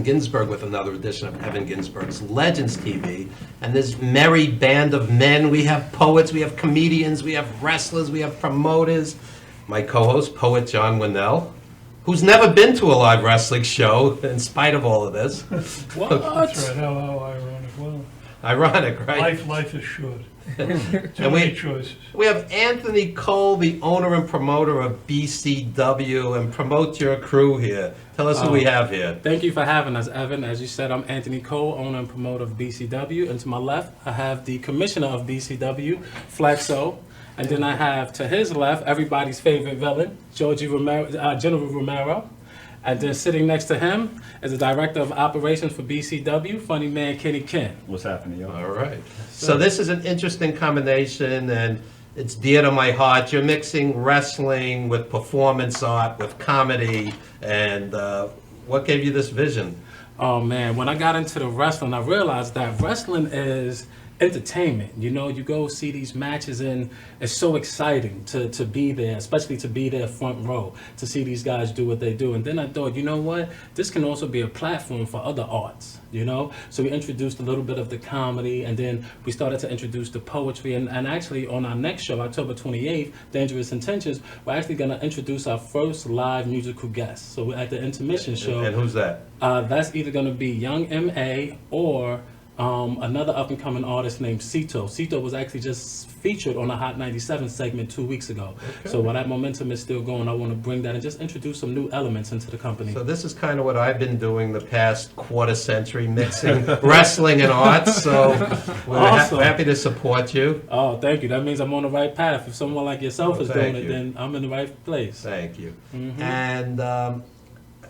Ginzburg with another edition of Evan Ginzburg's Legends TV. And this merry band of men, we have poets, we have comedians, we have wrestlers, we have promoters. My co-host, poet John Winell, who's never been to a live wrestling show in spite of all of this. What? That's right, how ironic. Well, ironic, right? Life is short. Too many choices. We have Anthony Cole, the owner and promoter of BCW, and promote your crew here. Tell us who we have here. Thank you for having us, Evan. As you said, I'm Anthony Cole, owner and promoter of BCW. And to my left, I have the commissioner of BCW, Flexo. And then I have to his left, everybody's favorite villain, General Romero. And then sitting next to him is the director of operations for BCW, FunnyMan, KennyKen. What's happening, y'all? All right. So this is an interesting combination, and it's dear to my heart. You're mixing wrestling with performance art, with comedy, and what gave you this vision? Oh man, when I got into the wrestling, I realized that wrestling is entertainment. You know, you go see these matches and it's so exciting to be there, especially to be there front row, to see these guys do what they do. And then I thought, you know what, this can also be a platform for other arts, you know? So we introduced a little bit of the comedy, and then we started to introduce the poetry. And actually on our next show, October 28th, Dangerous Intentions, we're actually gonna introduce our first live musical guest. So we're at the intermission show. And who's that? That's either gonna be Young M.A. or another up-and-coming artist named Cito. Cito was actually just featured on a Hot 97 segment 2 weeks ago. Okay. So while that momentum is still going, I want to bring that and just introduce some new elements into the company. So this is kind of what I've been doing the past quarter century, mixing wrestling and arts. So we're happy to support you. Oh, thank you. That means I'm on the right path. If someone like yourself is doing it, then I'm in the right place. Thank you. Mm-hmm. And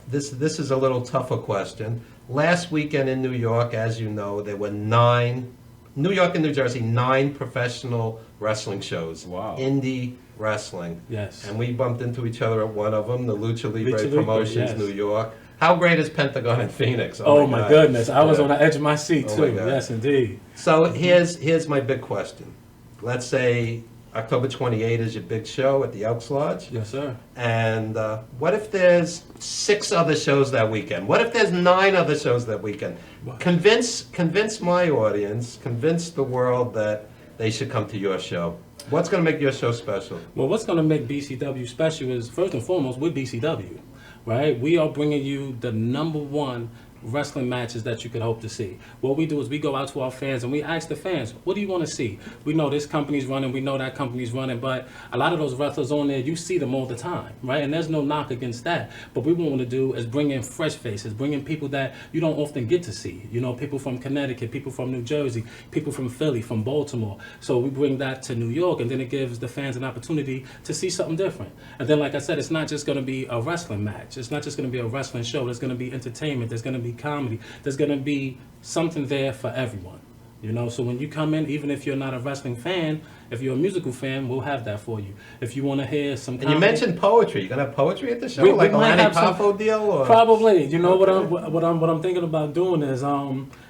this is a little tougher question. Last weekend in New York, as you know, there were 9, New York and New Jersey, 9 professional wrestling shows. Wow. Indie wrestling. Yes. And we bumped into each other at one of them, the Lucha Libre Promotions, yes. New York. How great is Pentagon in Phoenix? Oh my goodness, I was on the edge of my seat too. Yes, indeed. So here's my big question. Let's say October 28th is your big show at the Elks Lodge. Yes, sir. And what if there's 6 other shows that weekend? What if there's 9 other shows that weekend? What? Convince my audience, convince the world that they should come to your show. What's going to make your show special? Well, what's going to make BCW special is, first and foremost, we're BCW, right? We are bringing you the #1 wrestling matches that you could hope to see. What we do is we go out to our fans and we ask the fans, what do you want to see? We know this company's running, we know that company's running, but a lot of those wrestlers on there, you see them all the time, right? And there's no knock against that. But what we want to do is bring in fresh faces, bring in people that you don't often get to see. You know, people from Connecticut, people from New Jersey, people from Philly, from Baltimore. So we bring that to New York, and then it gives the fans an opportunity to see something different. And then, like I said, it's not just going to be a wrestling match. It's not just going to be a wrestling show. There's going to be entertainment. There's going to be comedy. There's going to be something there for everyone, you know. So when you come in, even if you're not a wrestling fan, if you're a musical fan, we'll have that for you. If you want to hear some comedy. And you mentioned poetry. You gonna have poetry at the show, like a Lanny Poffo deal? Or? Probably. You know, what I'm thinking about doing is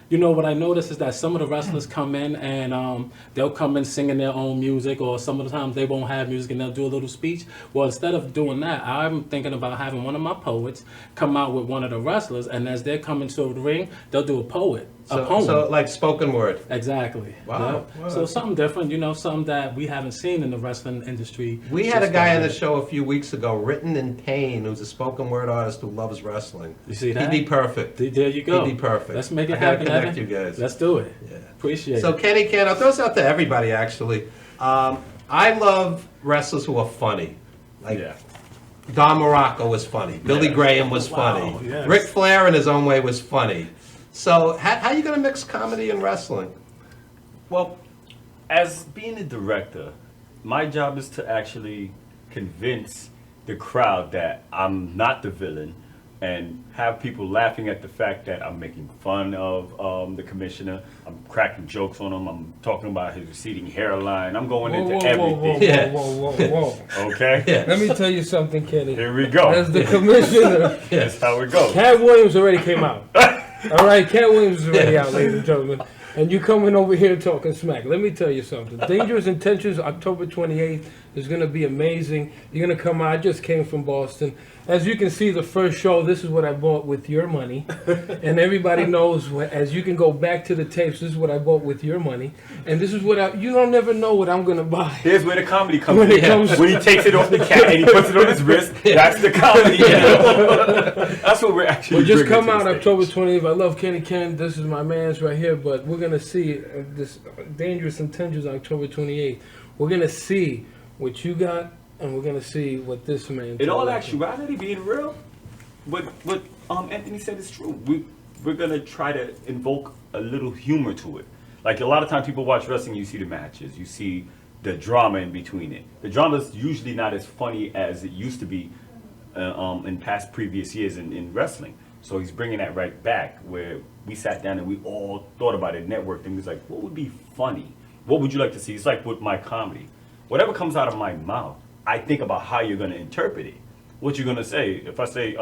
you know, what I notice is that some of the wrestlers come in and they'll come in singing their own music, or some of the times they won't have music and they'll do a little speech. Well, instead of doing that, I'm thinking about having one of my poets come out with one of the wrestlers, and as they're coming to the ring, they'll do a poem. So like spoken word. Exactly. Wow. Yeah. So something different, you know, something that we haven't seen in the wrestling industry. We had a guy on the show a few weeks ago, Written in Pain, who's a spoken word artist who loves wrestling. You see that? He'd be perfect. There you go. He'd be perfect. Let's make it happen. Connect you guys. Let's do it. Yeah. Appreciate it. So KennyKen, I'll throw this out to everybody actually. I love wrestlers who are funny. Like Don Morocco was funny. Billy Graham was funny. Yes. Ric Flair in his own way was funny. So how are you going to mix comedy and wrestling? Well, as being a director, my job is to actually convince the crowd that I'm not the villain, and have people laughing at the fact that I'm making fun of the commissioner. I'm cracking jokes on him. I'm talking about his receding hairline. I'm going into everything. Yeah. Whoa. Okay? Yeah. Let me tell you something, Kenny. Here we go. As the commissioner, That's how it goes. Cat Williams already came out. All right, Cat Williams is already out, ladies and gentlemen. And you coming over here talking smack. Let me tell you something. Dangerous Intentions, October 28th, is going to be amazing. You're going to come out. I just came from Boston. As you can see, the first show, this is what I bought with your money. And everybody knows, as you can go back to the tapes, this is what I bought with your money. And this is what you don't never know what I'm going to buy. Here's where the comedy comes When in. it comes- When he takes it off the cat and he puts it on his wrist, that's the comedy. You know? That's what we're actually Well, just bringing come to the out stage. October 28th. I love KennyKen. This is my man's right here. But we're going to see this Dangerous Intentions October 28th. We're going to see what you got, and we're going to see what this man In all told us. actuality, being real, what Anthony said is true. We're gonna try to invoke a little humor to it. Like a lot of times, people watch wrestling, you see the matches, you see the drama in between it. The drama's usually not as funny as it used to be in past previous years in wrestling. So he's bringing that right back, where we sat down and we all thought about it, networked, and was like, what would be funny? What would you like to see? It's like with my comedy. Whatever comes out of my mouth, I think about how you're going to interpret it. What you're going to say. If I say,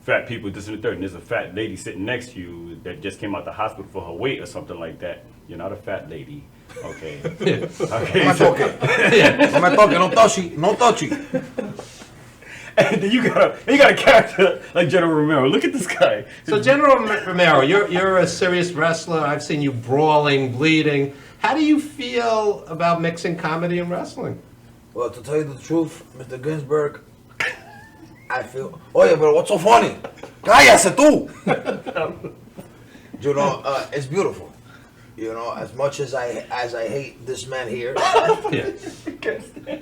fat people, this and the third, and there's a fat lady sitting next to you that just came out the hospital for her weight or something like that, you're not a fat lady. Okay. Okay. No me toque. No me toque, no touchy, no touchy. And then you got a character like General Romero. Look at this guy. So General Romero, you're a serious wrestler. I've seen you brawling, bleeding. How do you feel about mixing comedy and wrestling? Well, to tell you the truth, Mr. Ginzburg, I feel. Oye, pero what's so funny? Cállate tú! You know, it's beautiful. You know, as much as I hate this man here, Yeah.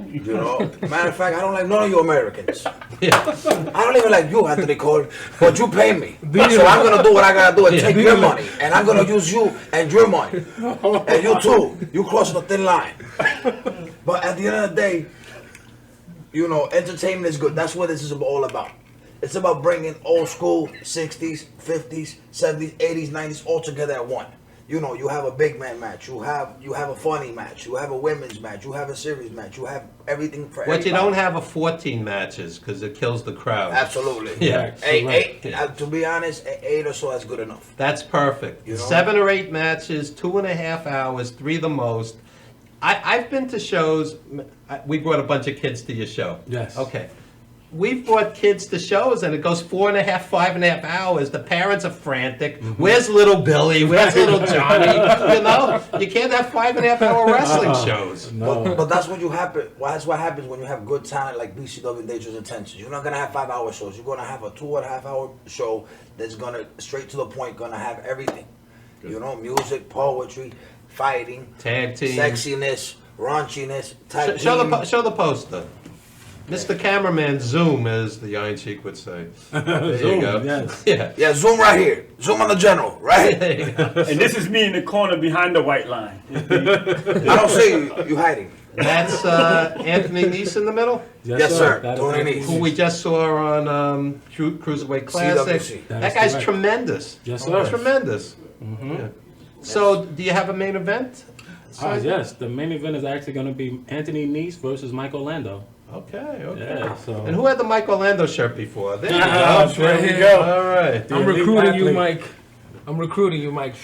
you know. Matter of fact, I don't like none of you Americans. Yeah. I don't even like you, Anthony Cole, but you pay me. So I'm gonna do what I gotta do and take your money, and I'm gonna use you and your money, and you too. You cross the thin line. But at the end of the day, you know, entertainment is good. That's what this is all about. It's about bringing old school 60s, 50s, 70s, 80s, 90s all together at one. You know, you have a big man match, you have a funny match, you have a women's match, you have a series match, you have everything for everybody. But you don't have a 14 matches because it kills the crowd. Absolutely. Yeah. Eight, Yeah. to be honest, 8 or so is good enough. That's perfect. You know? 7 or 8 matches, 2.5 hours, 3 the most. I've been to shows. We brought a bunch of kids to your show. Yes. Okay. We've brought kids to shows and it goes 4.5, 5.5 hours. The parents are frantic. Where's little Billy? Where's little Johnny? You know, you can't have 5.5 hour wrestling shows. No. But that's what that's what happens when you have good talent like BCW and Dangerous Intentions. You're not gonna have 5-hour shows. You're gonna have a 2.5 hour show that's gonna straight to the point, gonna have everything. You know, music, poetry, fighting, Tag team. sexiness, raunchiness, type Show the poster. Mr. Cameraman, zoom, as the Iron Sheik would say. There you Zoom, go. yes. Yeah. Yeah, zoom right here. Zoom on the general, right? There you go. And this is me in the corner behind the white line. I don't see you. You hiding. That's Anthony Neese in the middle, Yes, sir. That is Tony Anthony Nese. who we just saw on Cruiserweight Classics. CWC. That That is guy's correct. tremendous. Yes, sir. Tremendous. Yeah. So, do you have a main event? Yes, the main event is actually going to be Anthony Neese versus Mike Orlando. Okay, okay. Yeah, so. And who had the Mike Orlando shirt before? There you Ah, go. right There we here. go. All right. I'm elite recruiting you, athlete. Mike. I'm recruiting you, Mike.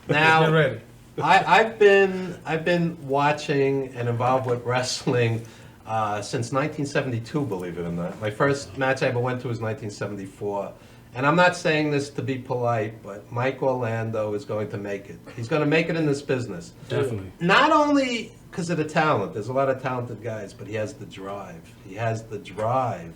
Get Now, ready. I've been watching and involved with wrestling since 1972. Believe it or not, my first match I ever went to was 1974. And I'm not saying this to be polite, but Mike Orlando is going to make it. He's going to make it in this business. Definitely. Not only because of the talent, there's a lot of talented guys, but he has the drive. He has the drive.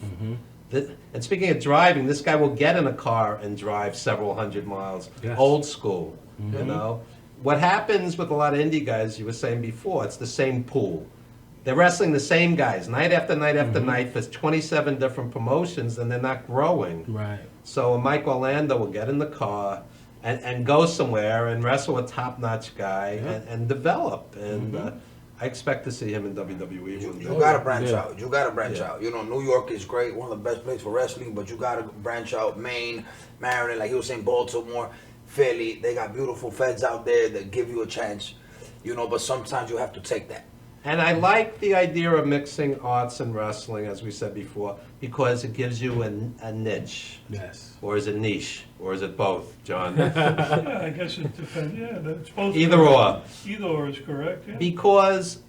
And speaking of driving, this guy will get in a car and drive several hundred miles, Yes. old school, you know. What happens with a lot of indie guys, you were saying before, it's the same pool. They're wrestling the same guys night after night after night for 27 different promotions, and they're not growing. Right. So Mike Orlando will get in the car and go somewhere and wrestle a top-notch guy and develop. And I expect to see him in WWE. You one day. gotta branch Yeah. out. You gotta branch Yeah. out. You know, New York is great, one of the best places for wrestling, but you gotta branch out. Maine, Maryland, like he was saying, Baltimore, Philly, they got beautiful feds out there that give you a chance. You know, but sometimes you have to take that. And I like the idea of mixing arts and wrestling, as we said before, because it gives you a niche. Yes. Or is it niche? Or is it both, John? Yeah, I guess it depends, yeah, that's both. Either or. Either or is correct, yeah. Because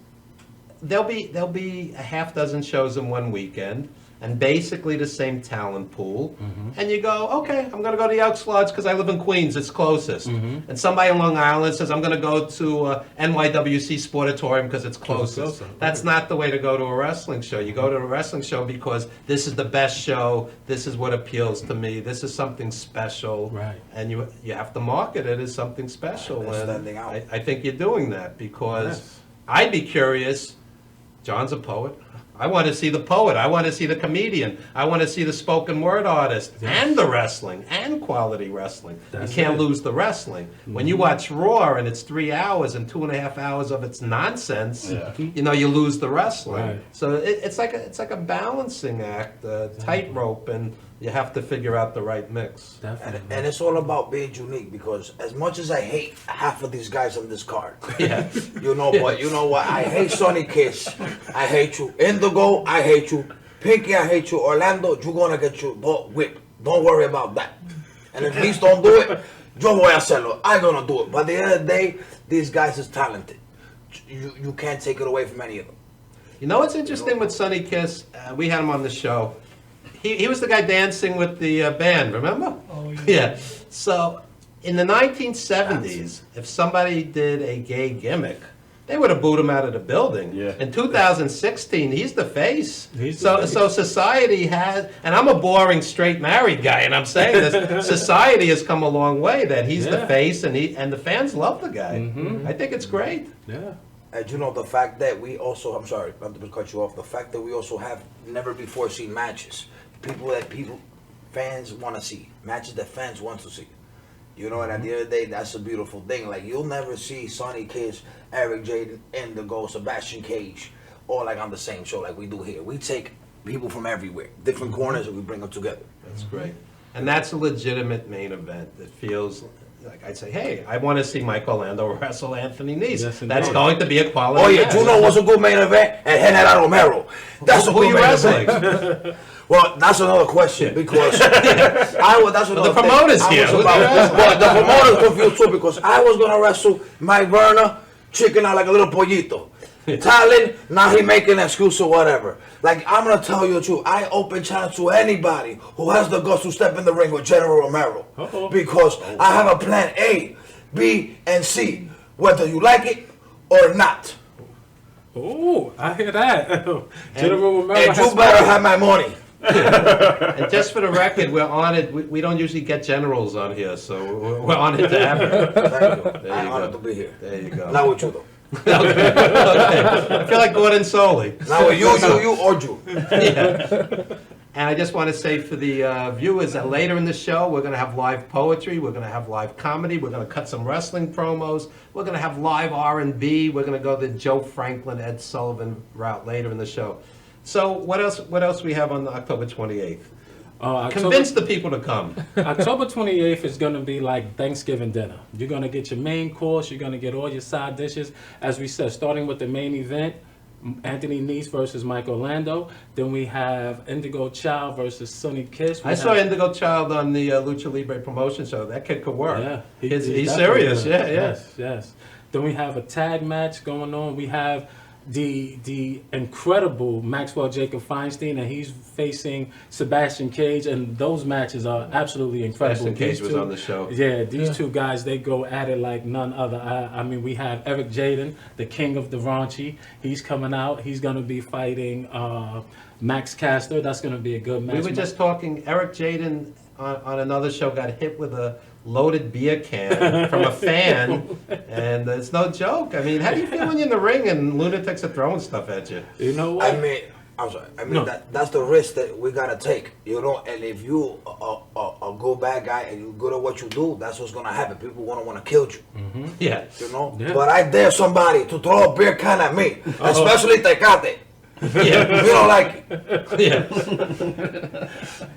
there'll be a half dozen shows in one weekend, and basically the same talent pool. And you go, okay, I'm going to go to the Elks Lodge because I live in Queens, it's closest. And somebody in Long Island says, I'm going to go to NYWC Sportatorium because it's closest. closer, That's not the way to go to a wrestling show. You go to a wrestling show because this is the best show, this is what appeals to me, this is something special. Right. And you have to market it as something special. And And standing out. I think you're doing that because Yes. I'd be curious. John's a poet. I want to see the poet. I want to see the comedian. I want to see the spoken word artist and the wrestling and quality wrestling. That's you can't it. lose the wrestling. When you watch Raw and it's 3 hours and 2.5 hours of its nonsense, you know, you lose the wrestling. Right. So it's like a balancing act, a tightrope, and you have to figure out the right mix. Definitely. And it's all about being unique because as much as I hate half of these guys on this card, Yeah. you know, but you know what? I hate Sonny Kiss. I hate you. Indigo, I hate you. Pinky, I hate you. Orlando, you're gonna get your butt whipped. Don't worry about that. And if Least don't do it, yo voy a hacerlo. I'm gonna do it. But at the end of the day, these guys is talented. You can't take it away from any of them. You know what's interesting with Sonny Kiss? We had him on the show. He was the guy dancing with the band, remember? Oh, yeah. Yeah. So in the 1970s, if somebody did a gay gimmick, they would have booed him out of the building. Yeah. In 2016, he's the face. He's the face. So society has, and I'm a boring straight married guy, and I'm saying this, society has come a long way that he's the Yeah. face, and the fans love the guy. I think it's great. Yeah. And you know, the fact that we also, I'm sorry, not to cut you off, the fact that we also have never before seen matches. Fans want to see. Matches that fans want to see. You know, and at the end of the day, that's a beautiful thing. Like, you'll never see Sonny Kiss, Eric Jaden, Indigo, Sebastian Cage, all like on the same show like we do here. We take people from everywhere, different corners, and we bring them together. That's great. And that's a legitimate main event. It feels like I'd say, hey, I want to see Mike Orlando wrestle Anthony Nese. Yes, indeed. That's going to be a quality Oh yeah, match. you know what's a good main event? And General Romero. That's a Who good you main wrestling? event. Well, that's another question because that's another the promoter's thing. here. Well, the promoter's confused too because I was gonna wrestle Mike Werner, chicken out like a little pollito. Talon, now he making an excuse or whatever. Like, I'm gonna tell you the truth. I open challenge to anybody who has the guts to step in the ring with General Romero. Uh-oh. Because I have a plan A, B, and C, whether you like it or not. Oh, I hear that. General Romero And has you better have my money. And just for the record, we're honored. We don't usually get generals on here, so we're honored to have her. Thank you. There I'm you honored go. to be here. There you go. Not with you though. Okay. I feel like Gordon Soley. Not with you or you. Yeah. And I just want to say for the viewers that later in the show, we're going to have live poetry, we're going to have live comedy, we're going to cut some wrestling promos, we're going to have live R&B, we're going to go the Joe Franklin, Ed Sullivan route later in the show. So what else we have on October 28th? Convince the people to come. October 28th is going to be like Thanksgiving dinner. You're going to get your main course. You're going to get all your side dishes. As we said, starting with the main event, Anthony Nese versus Mike Orlando. Then we have Indigo Child versus Sonny Kiss. I saw Indigo Child on the Lucha Libre promotion show. That kid could work. Yeah, He's definitely serious. good. Yeah, yeah. Yes, yes. Then we have a tag match going on. We have the incredible Maxwell Jacob Feinstein, and he's facing Sebastian Cage, and those matches are absolutely incredible. Sebastian Cage These was two- on the show. Yeah, these two guys, they go at it like none other. I mean, we have Eric Jaden, the king of the raunchy. He's coming out. He's going to be fighting Max Caster. That's going to be a good match. We were just talking, Eric Jaden on another show got hit with a loaded beer can from a fan, and it's no joke. I mean, how do you feel when you're in the ring and lunatics are throwing stuff at you? You know what? I mean, I'm sorry. I mean, No. that's the risk that we gotta take, you know. And if you a a good bad guy and you're good at what you do, that's what's gonna happen. People gonna wanna kill you. Yeah. You know? Yeah. But I dare somebody to throw a beer can at me, especially Tecate. Yeah. We don't like it. Yeah.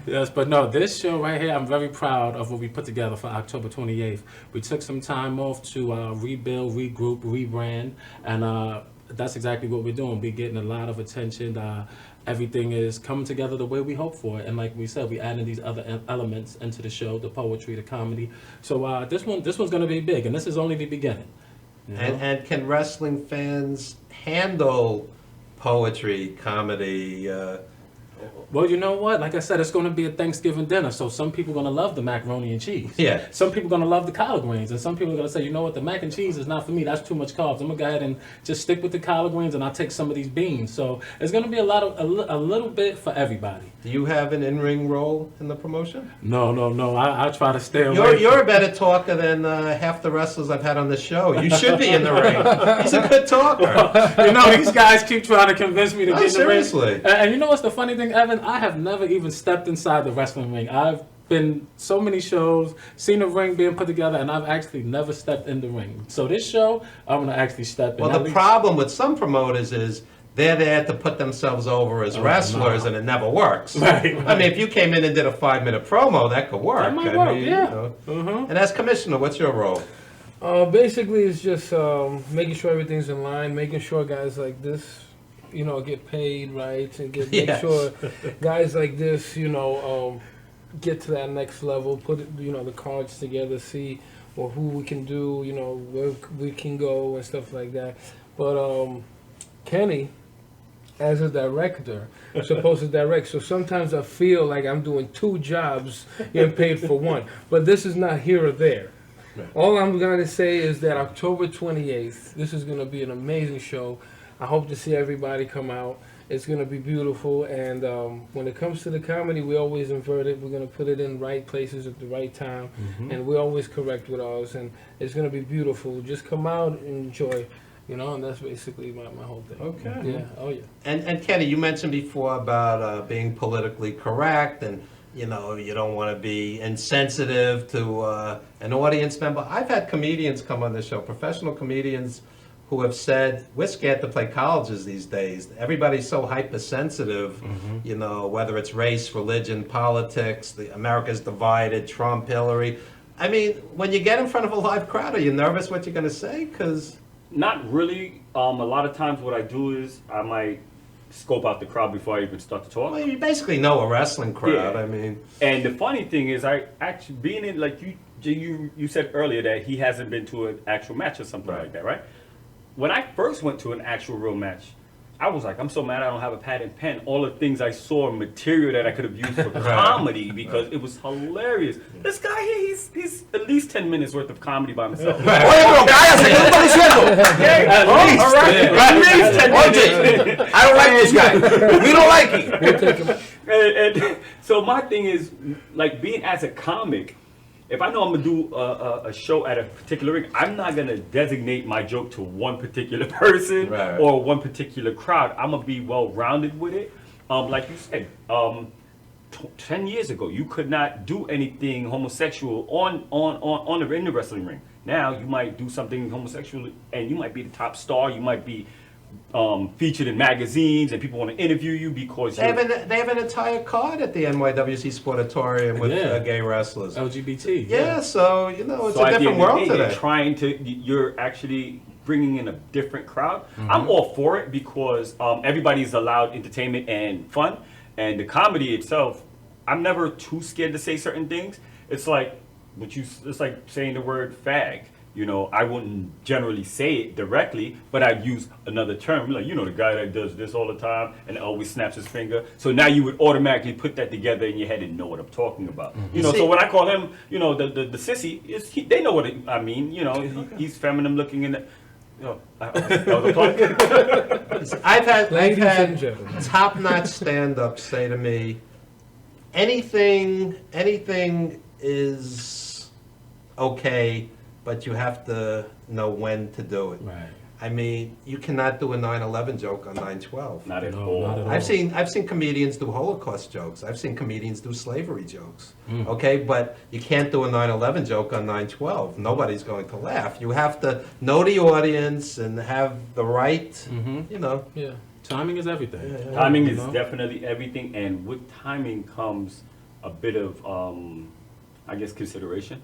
Yes, but no, this show right here, I'm very proud of what we put together for October 28th. We took some time off to rebuild, regroup, rebrand, and that's exactly what we're doing. We're getting a lot of attention. Everything is coming together the way we hoped for it. And like we said, we added these other elements into the show, the poetry, the comedy. So this one's going to be big, and this is only the beginning. You know? And can wrestling fans handle poetry, comedy? Well, you know what? Like I said, it's going to be a Thanksgiving dinner, so some people are going to love the macaroni and cheese. Yeah. Some people are going to love the collard greens, and some people are going to say, you know what, the mac and cheese is not for me. That's too much carbs. I'm going to go ahead and just stick with the collard greens, and I'll take some of these beans. So it's going to be a little bit for everybody. Do you have an in-ring role in the promotion? No. I try to stay away. You're a better talker than half the wrestlers I've had on the show. You should be in the ring. He's a good talker. You know, these guys keep trying to convince me to No, get in the ring. seriously. And you know what's the funny thing, Evan? I have never even stepped inside the wrestling ring. I've been so many shows, seen a ring being put together, and I've actually never stepped in the ring. So this show, I'm gonna actually step in. Well, At the least- problem with some promoters is they're there to put themselves over as wrestlers, no. and it never works. Right. I mean, if you came in and did a 5-minute promo, that could work. That might I work, mean, yeah. And as commissioner, what's your role? Basically, it's just making sure everything's in line, making sure guys like this, get paid right, and make Yes. sure guys like this, get to that next level. Put the cards together, see who we can do, where we can go and stuff like that. But Kenny, as a director, supposed to direct. So sometimes I feel like I'm doing 2 jobs getting paid for one. But this is not here or there. All I'm going to say is that October 28th, this is going to be an amazing show. I hope to see everybody come out. It's going to be beautiful. And when it comes to the comedy, we always invert it. We're going to put it in right places at the right time. And we always correct with ours. And it's going to be beautiful. Just come out and enjoy. And that's basically my whole thing. Okay. Yeah. Oh, yeah. And Kenny, you mentioned before about being politically correct, and you don't want to be insensitive to an audience member. I've had comedians come on the show, professional comedians, who have said, we're scared to play colleges these days. Everybody's so hypersensitive, whether it's race, religion, politics, America's divided, Trump, Hillary. I mean, when you get in front of a live crowd, are you nervous what you're going to say? Because Not really. A lot of times what I do is I might scope out the crowd before I even start to talk. well, you basically know a wrestling crowd. Yeah. I mean, And the funny thing is, I actually being in, like you said earlier that he hasn't been to an actual match or something Right. like that, right? When I first went to an actual real match, I was like, I'm so mad I don't have a pad and pen. All the things I saw, material that I could have used for comedy, because it was hilarious. This guy here, he's at least 10 minutes worth of comedy by himself. Oye, pero cállate, ¿qué tú estás diciendo? At least, All right. at least 10 minutes. Oye, I don't like this guy. We don't like him. And so my thing is, like, being as a comic, if I know I'm gonna do a show at a particular ring, I'm not gonna designate my joke to one particular person Right. or one particular crowd. I'm gonna be well rounded with it. Like you said, 10 years ago, you could not do anything homosexual in the wrestling ring. Now you might do something homosexual, and you might be the top star. You might be featured in magazines, and people want to interview you because they have an entire card at the NYWC Sportatorium with Yeah. gay wrestlers. LGBT. Yeah, so it's So a at the different end of the world day, today. you're actually bringing in a different crowd. I'm all for it because everybody's allowed entertainment and fun, and the comedy itself, I'm never too scared to say certain things. It's like it's like saying the word fag. I wouldn't generally say it directly, but I'd use another term, like, the guy that does this all the time and always snaps his finger. So now you would automatically put that together in your head and know what I'm talking about. So when I call him, the sissy, they know what I mean. He's feminine looking in the. That was a plug. I've had Ladies and gentlemen. top-notch stand-ups say to me, anything is okay, but you have to know when to do it. Right. I mean, you cannot do a 9/11 joke on 9/12. Not at No, all. not at all. I've seen comedians do Holocaust jokes. I've seen comedians do slavery jokes. Okay, but you can't do a 9/11 joke on 9/12. Nobody's going to laugh. You have to know the audience and have the right, you know. Yeah. Timing is everything. Timing You is know? definitely everything, and with timing comes a bit of, I guess, consideration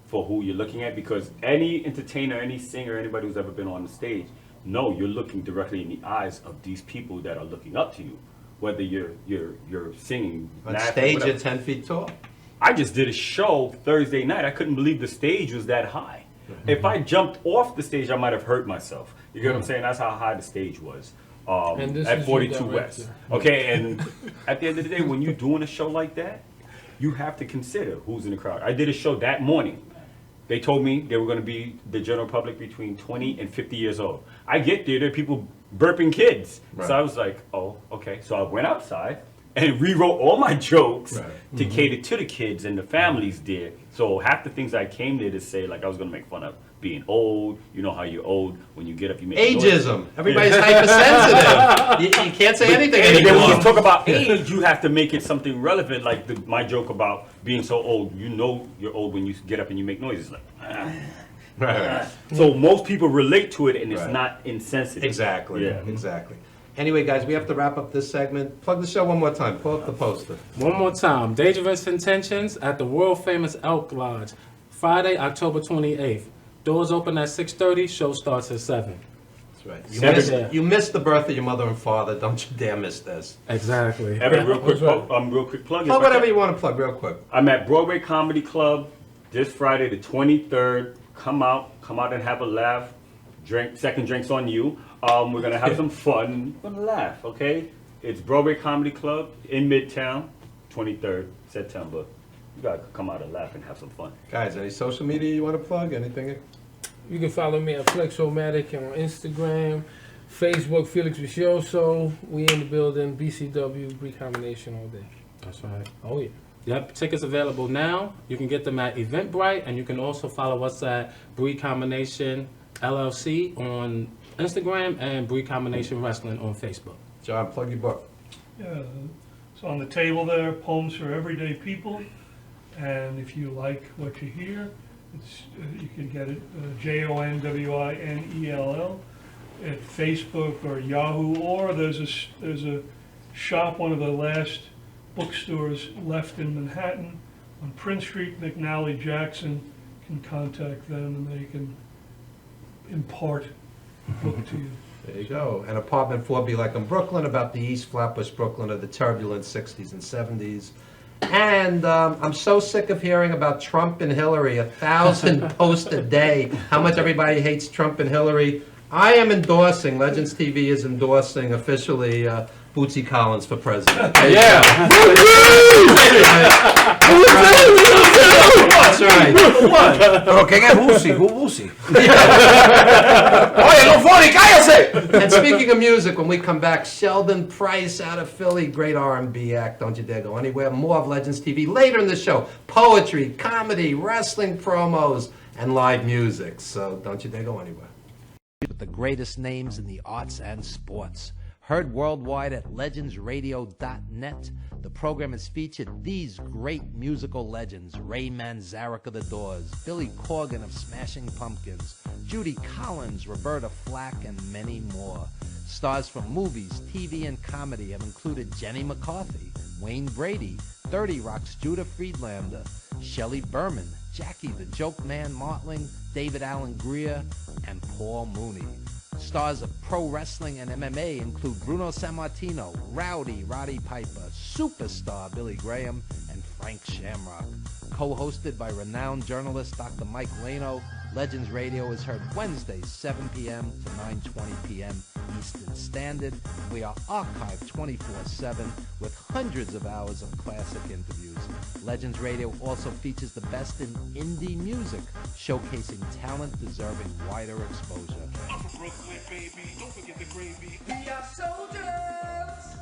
for who you're looking at, because any entertainer, any singer, anybody who's ever been on the stage, know you're looking directly in the eyes of these people that are looking up to you, whether you're singing, On laughing, stage, whatever. you're 10 feet tall. I just did a show Thursday night. I couldn't believe the stage was that high. If I jumped off the stage, I might have hurt myself. You get what I'm saying? That's how high the stage was. And this At is 42 your West. director. Okay, and at the end of the day, when you're doing a show like that, you have to consider who's in the crowd. I did a show that morning. They told me they were going to be the general public between 20 and 50 years old. I get there are people burping kids. Right. So I was like, oh, okay. So I went outside and rewrote all my jokes to cater to the kids and the families there. So half the things I came there to say, like I was going to make fun of being old. You know how you're old when you get up, you make Ageism. Everybody's hypersensitive. You can't say anything And then when anymore. you talk about age, you have to make it something relevant, like my joke about being so old. You know you're old when you get up and you make noises like. Right. So most people relate to it, and it's Right. not insensitive. Exactly. Yeah. Exactly. Anyway, guys, we have to wrap up this segment. Plug the show one more time. Pull up the poster. One more time. Dangerous Intentions at the world famous Elk Lodge, Friday, October 28th. Doors open at 6:30. Show starts at 7. That's right. Seven. You missed the birth of your mother and father. Don't you dare miss this. Exactly. Evan, real quick, That's right. real quick plug. Plug whatever you want to plug, real quick. I'm at Broadway Comedy Club this Friday, the 23rd. Come out and have a laugh. Drink, second drinks on you. We're gonna have some fun. We're gonna laugh, okay? It's Broadway Comedy Club in Midtown, 23rd September. You gotta come out and laugh and have some fun. Guys, any social media you want to plug? Anything? You can follow me at Flexomatic on Instagram, Facebook, Felix Vicioso. We in the building, BCW, BRIC combination all day. That's right. Oh yeah. Yep, tickets available now. You can get them at Eventbrite, and you can also follow us at BRIC Combination LLC on Instagram and BRIC Combination Wrestling on Facebook. John, plug your book. Yeah, it's on the table there, Poems for Everyday People. And if you like what you hear, it's, you can get it JONWINELL at Facebook or Yahoo, or there's a shop, one of the last bookstores left in Manhattan on Prince Street. McNally Jackson can contact them and they can impart the book to you. There you go. And Apartment 4B like in Brooklyn, about the East Flatbush Brooklyn of the turbulent 60s and 70s. And I'm so sick of hearing about Trump and Hillary, 1,000 posts a day, how much everybody hates Trump and Hillary. I am endorsing, Legends TV is endorsing officially Bootsy Collins for president. Yeah. That's right. Pero ¿quién es Busi? ¿Who Busi? Oye, no funny, cállese! And speaking of music, when we come back, Sheldon Price out of Philly, great R&B act. Don't you dare go anywhere. More of Legends TV later in the show. Poetry, comedy, wrestling promos, and live music. So don't you dare go anywhere. With the greatest names in the arts and sports. Heard worldwide at legendsradio.net. The program has featured these great musical legends: Ray Manzarek of The Doors, Billy Corgan of Smashing Pumpkins, Judy Collins, Roberta Flack, and many more. Stars from movies, TV, and comedy have included Jenny McCarthy, Wayne Brady, 30 Rock's Judah Friedlander, Shelley Berman, Jackie the Joke Man Martling, David Allen Greer, and Paul Mooney. Stars of pro wrestling and MMA include Bruno Sammartino, Rowdy Roddy Piper, Superstar Billy Graham, and Frank Shamrock. Co-hosted by renowned journalist Dr. Mike Lano, Legends Radio is heard Wednesdays 7 p.m. to 9:20 p.m. Eastern Standard. We are archived 24/7 with hundreds of hours of classic interviews. Legends Radio also features the best in indie music, showcasing talent deserving wider exposure. I'm from Brooklyn, baby. Don't forget the gravy. We are soldiers.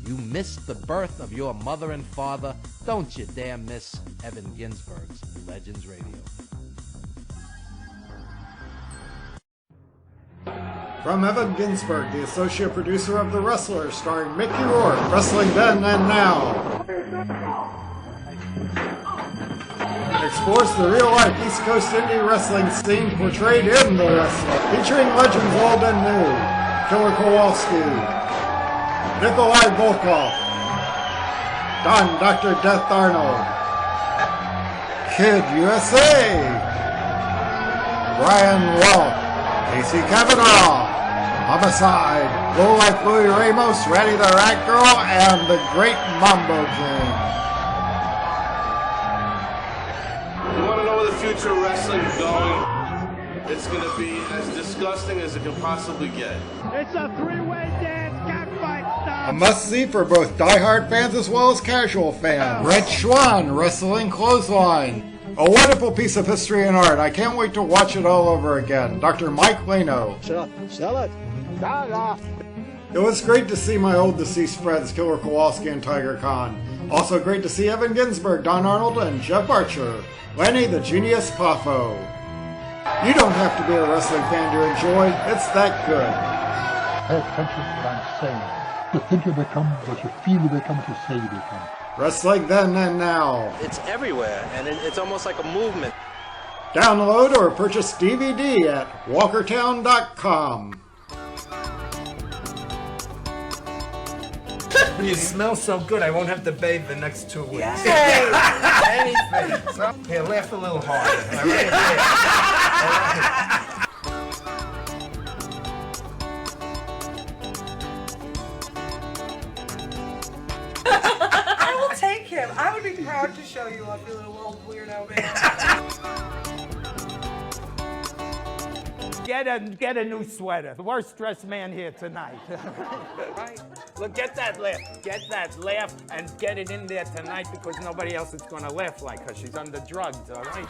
You missed the birth of your mother and father. Don't you dare miss Evan Ginzburg's Legends Radio. From Evan Ginzburg, the associate producer of The Wrestler, starring Mickey Rourke, Wrestling Then and Now. Explores the real-life East Coast indie wrestling scene portrayed in The Wrestler, featuring legends old and new. Killer Kowalski, Nikolai Volkov, Don Dr. Death Arnold, Kid USA, Brian Walt, Casey Kavanaugh, Homicide, Low Life Louis Ramos, Randy the Rat Girl, and the Great Mambo King. You want to know where the future of wrestling is going? It's going to be as disgusting as it can possibly get. It's a three-way dance, cockfight style. A must-see for both diehard fans as well as casual fans. Red Schwan, Wrestling Clothesline. A wonderful piece of history and art. I can't wait to watch it all over again. Dr. Mike Leno. Sell it. It was great to see my old deceased friends, Killer Kowalski and Tiger Khan. Also great to see Evan Ginzburg, Don Arnold, and Jeff Archer. Lenny the Genius Poffo. You don't have to be a wrestling fan to enjoy. It's that good. Pay attention to what I'm saying. You think you become what you feel you become, what you say you become. Wrestling Then and Now. It's everywhere, and it's almost like a movement. Download or purchase DVD at walkertown.com. You smell so good, I won't have to bathe the next 2 weeks. Anything. So, here, laugh a little harder. All right? I will take him. I would be proud to show you off, you little old weirdo man. Get a new sweater. The worst dressed man here tonight. Right? Look, get that laugh, and get it in there tonight because nobody else is gonna laugh like her. She's under drugs, all right?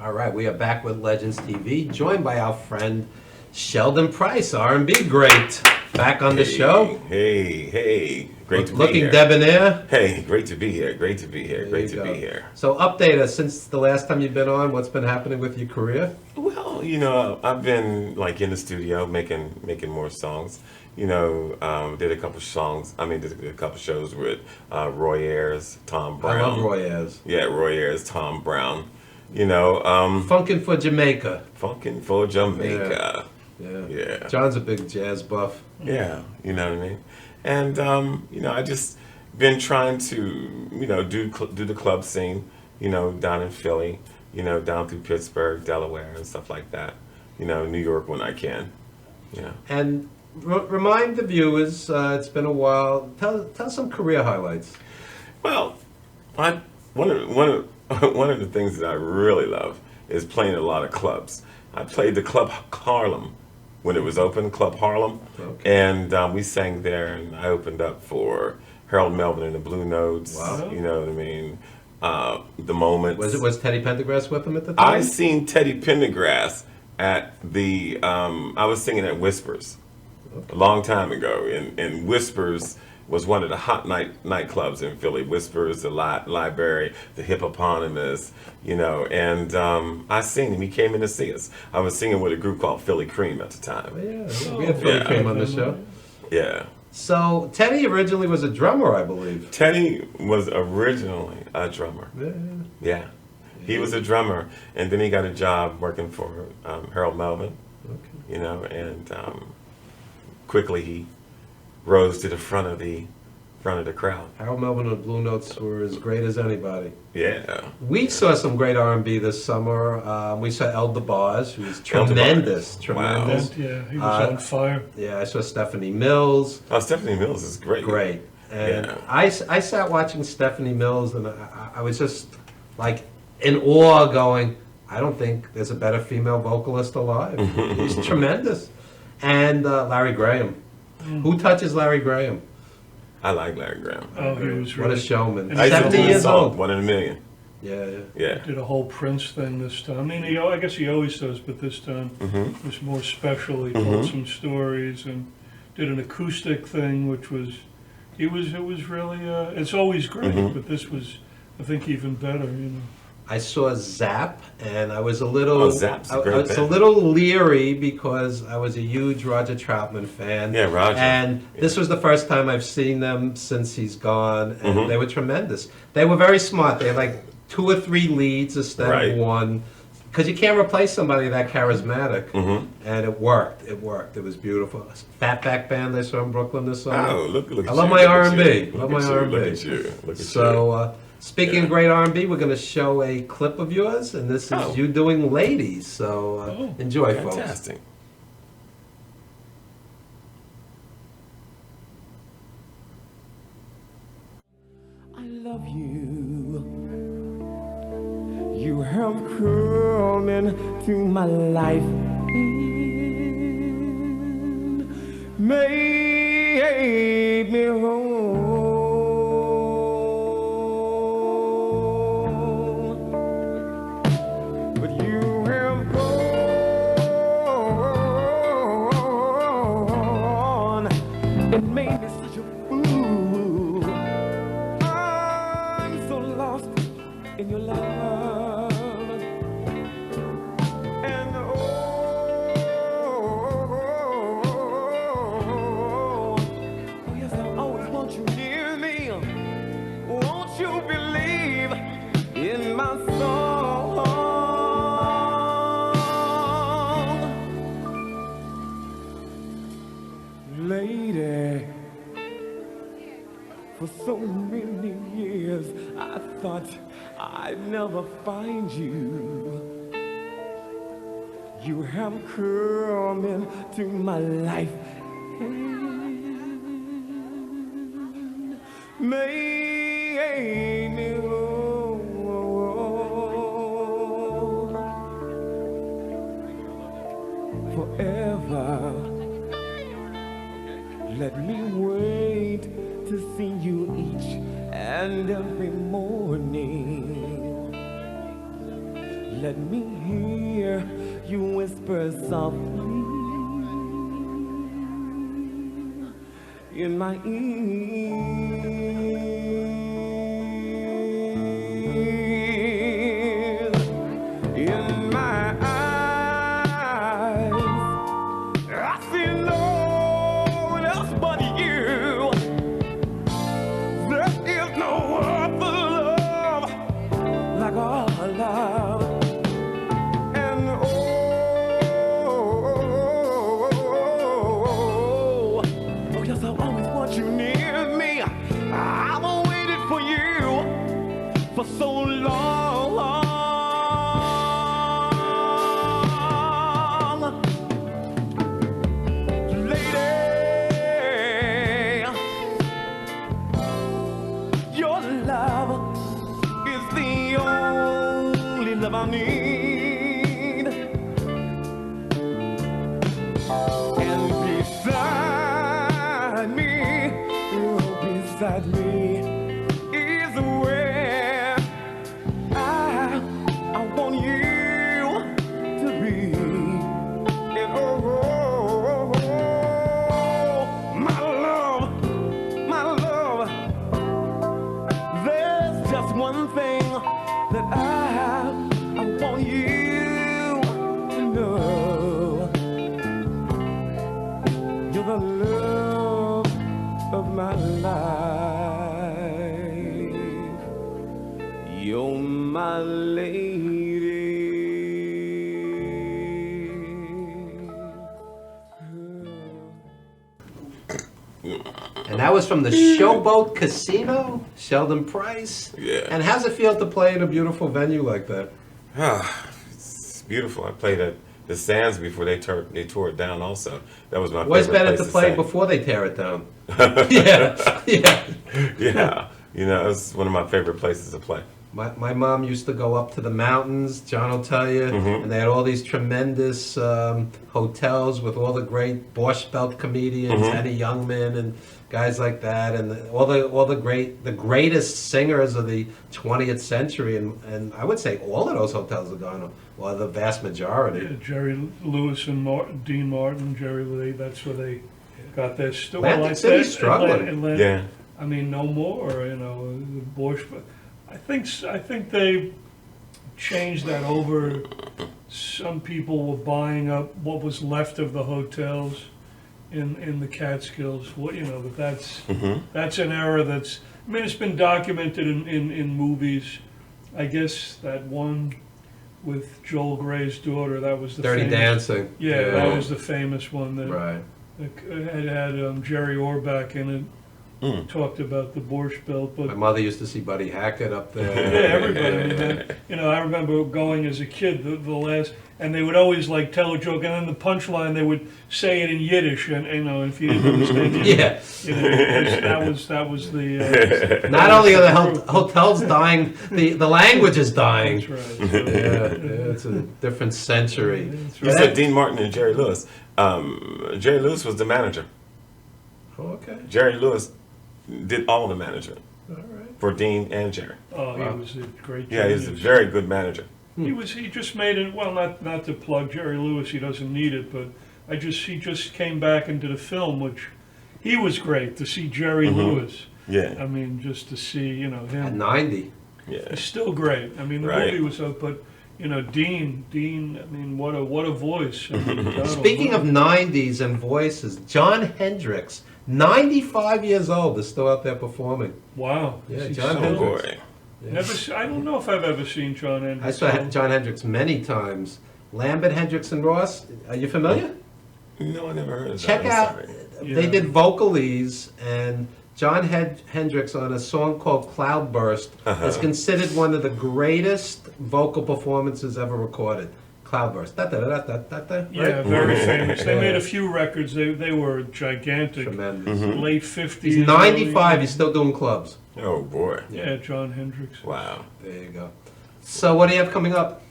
All right, we are back with Legends TV, joined by our friend Sheldon Price, R&B great. Back on the show. Hey, great to be here. Looking debonair. Hey, great to be here. Great to be here. Great to be here. So update us since the last time you've been on. What's been happening with your career? Well, you know, I've been like in the studio making more songs. You know, did a couple songs. Did a couple shows with Roy Ayers, Tom Brown. I love Roy Ayers. Yeah, Roy Ayers, Tom Brown. You know, Funkin' for Jamaica. Funkin' for Jamaica. Yeah. John's a big jazz buff. Yeah, you know what I mean? And, you know, I just been trying to, you know, do the club scene, you know, down in Philly, you know, down through Pittsburgh, Delaware, and stuff like that. You know, New York when I can. Yeah. And remind the viewers, it's been a while, tell some career highlights. Well, one of the things that I really love is playing a lot of clubs. I played the Club Harlem when it was open, Club Harlem, and we sang there, and I opened up for Harold Melvin and the Blue Notes. Wow. You know what I mean? The Moments. Was Teddy Pendergrass with him at the time? I seen Teddy Pendergrass at the, I was singing at Whispers a long time ago, and Whispers was one of the hot nightclubs in Philly. Whispers, the Library, the Hippopotamus, you know, and I seen him. He came in to see us. I was singing with a group called Philly Cream at the time. Oh, yeah, we had Philly Cream on the show. Yeah. So Teddy originally was a drummer, I believe. Teddy was originally a drummer. Yeah. He was a drummer, and then he got a job working for Harold Melvin, you know, and quickly he rose to the front of the crowd. Harold Melvin and the Blue Notes were as great as anybody. Yeah. We saw some great R&B this summer. We saw El DeBarge, who was tremendous. Wow. Yeah, he was on fire. Yeah, I saw Stephanie Mills. Oh, Stephanie Mills is great. Great. And I sat watching Stephanie Mills, and I was just like in awe going, I don't think there's a better female vocalist alive. He's tremendous. And Larry Graham. Who touches Larry Graham? I like Larry Graham. Oh, he was What a really- showman. And 70 years old. 1 in a million. Yeah. Did a whole Prince thing this time. I mean, I guess he always does, but this time it was more special. He told some stories and did an acoustic thing, which was It was really, it's always great, but this was, I think, even better, you know. I saw Zap, and I was a little, Oh, Zap's a great I was a band. little leery because I was a huge Roger Troutman fan. Yeah, Roger. And this was the first time I've seen them since he's gone, and they were tremendous. They were very smart. They had like 2 or 3 leads instead Right. of one, because you can't replace somebody that charismatic. And it worked. It worked. It was beautiful. Fatback Band I saw in Brooklyn this summer. Oh, look I at love you, my look at R&B. you, Love look my at you, R&B. Look at you. Look at you. So, speaking of great R&B, we're going to show a clip of yours, and this is you doing Ladies. So enjoy, folks. Fantastic. I love you. You have come into my life. Made me whole. But you have gone and made me such a fool. I'm so lost in your love. And oh yes, I always want you near me. Won't you believe in my song? Lady, for so many years I thought I'd never find you. You have come into my life and made me whole. Forever, let me wait to see you each and every morning. Let me hear you whisper softly in my ear, in my eyes. I see no one else but you. There is no other love like our love. And oh, yes, I always want you near me. I've waited for you for so long. Lady, your love is the only love I need. And beside me, oh, beside me is where I want you to be. And oh, my love, there's just one thing that I want you to know. You're the love of my life. You're my lady. And that was from the Showboat Casino, Sheldon Price. Yeah. And how's it feel to play in a beautiful venue like that? It's beautiful. I played at the Sands before they tore it down also. That was my What's favorite better place to play sing. before they tear it down? Yeah. Yeah. You know, it's one of my favorite places to play. My mom used to go up to the mountains, John will tell you, and they had all these tremendous hotels with all the great Borscht Belt comedians, Eddie Youngman and guys like that, and all the greatest singers of the 20th century, and I would say all of those hotels are gone, well, the vast majority. Yeah, Jerry Lewis and Dean Martin, Jerry Lee, that's where they got their store. Atlantic City's struggling. Atlantic. Yeah. I mean, no more, you know, the Bush, but I think they changed that over. Some people were buying up what was left of the hotels in the Catskills. What, you know, but that's an era that's, I mean, it's been documented in movies. I guess that one with Joel Gray's daughter, that was the Dirty famous, Dancing. Yeah, that was the famous one that, Right. that had Jerry Orbach in it. Talked about the Borscht Belt, but My mother used to see Buddy Hackett up there. yeah, everybody. I mean, that, you know, I remember going as a kid, the last, and they would always like tell a joke, and then the punchline they would say it in Yiddish, and you know, if you didn't understand Yiddish, Yeah. you know, that was the. Not only are the hotels dying, the language is dying. That's right. Yeah, it's a different century. You said Dean Martin and Jerry Lewis. Jerry Lewis was the manager. Oh, okay. Jerry Lewis did all the management All right. for Dean and Jerry. Oh, he was a great. Yeah, he's a genius. very good manager. He just made it. Well, not to plug Jerry Lewis. He doesn't need it, but he just came back into the film, which he was great to see Jerry Lewis. Yeah. I mean, just to see, you know, At him. 90. Yeah. He's still great. I mean, the Right. movie was up, but you know, Dean. I mean, what a voice. I mean, God Speaking of almighty. 90s and voices, John Hendricks, 95 years old, is still out there performing. Wow. Yeah, Is he John still- Hendricks. Boy. I don't know if I've ever seen John Hendricks. I saw John Hendricks many times. Lambert, Hendricks, and Ross, are you familiar? No, I never heard of Check that. out, I'm sorry. they did Vocalese, and John Hendricks on a song called Cloudburst is considered one of the greatest vocal performances ever recorded. Cloudburst. Da-da-da-da-da-da, Yeah, right? very famous. They made a few records. They were gigantic. Tremendous. Late 50s. He's 95, he's still doing clubs. Oh, boy. Yeah, John Hendricks. Wow. There you go. So what do you have coming up?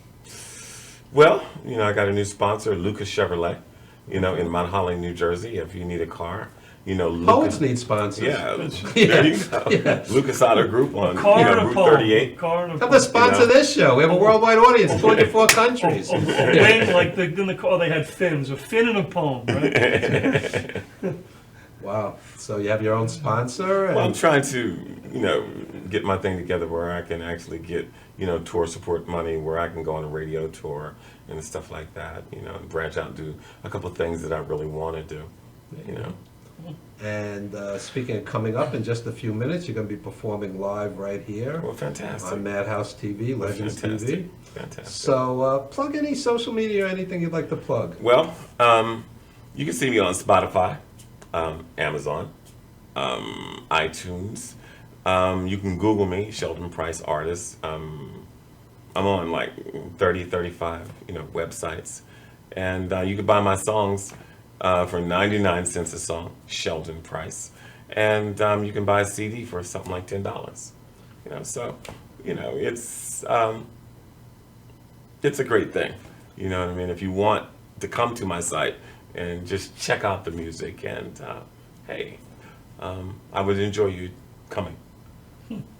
Well, you know, I got a new sponsor, Lucas Chevrolet, you know, in Mount Holly, New Jersey. If you need a car, you know, Poets Lucas. need sponsors. Yeah, Yeah. there you go. Yeah. Lucas Auto Group on, Car you know, and a Route pole. 38. Car and a Come pole. to sponsor You know. this show. We have a worldwide audience, 24 countries. A wing, like in the car, they had fins. A fin and a poem, right? Wow. So you have your own sponsor? Well, I'm And trying to, you know, get my thing together where I can actually get, you know, tour support money, where I can go on a radio tour and stuff like that, you know, and branch out and do a couple of things that I really want to do, you know. And speaking of coming up in just a few minutes, you're going to be performing live right here Well, fantastic. on Madhouse TV, Legends Fantastic. TV. Fantastic. So plug any social media or anything you'd like to plug. Well, you can see me on Spotify, Amazon, iTunes. You can Google me, Sheldon Price Artist. I'm on like 30, 35, you know, websites. And you can buy my songs for 99 cents a song, Sheldon Price. And you can buy a CD for something like $10. You know, so, you know, it's a great thing. You know what I mean? If you want to come to my site and just check out the music, and hey, I would enjoy you coming.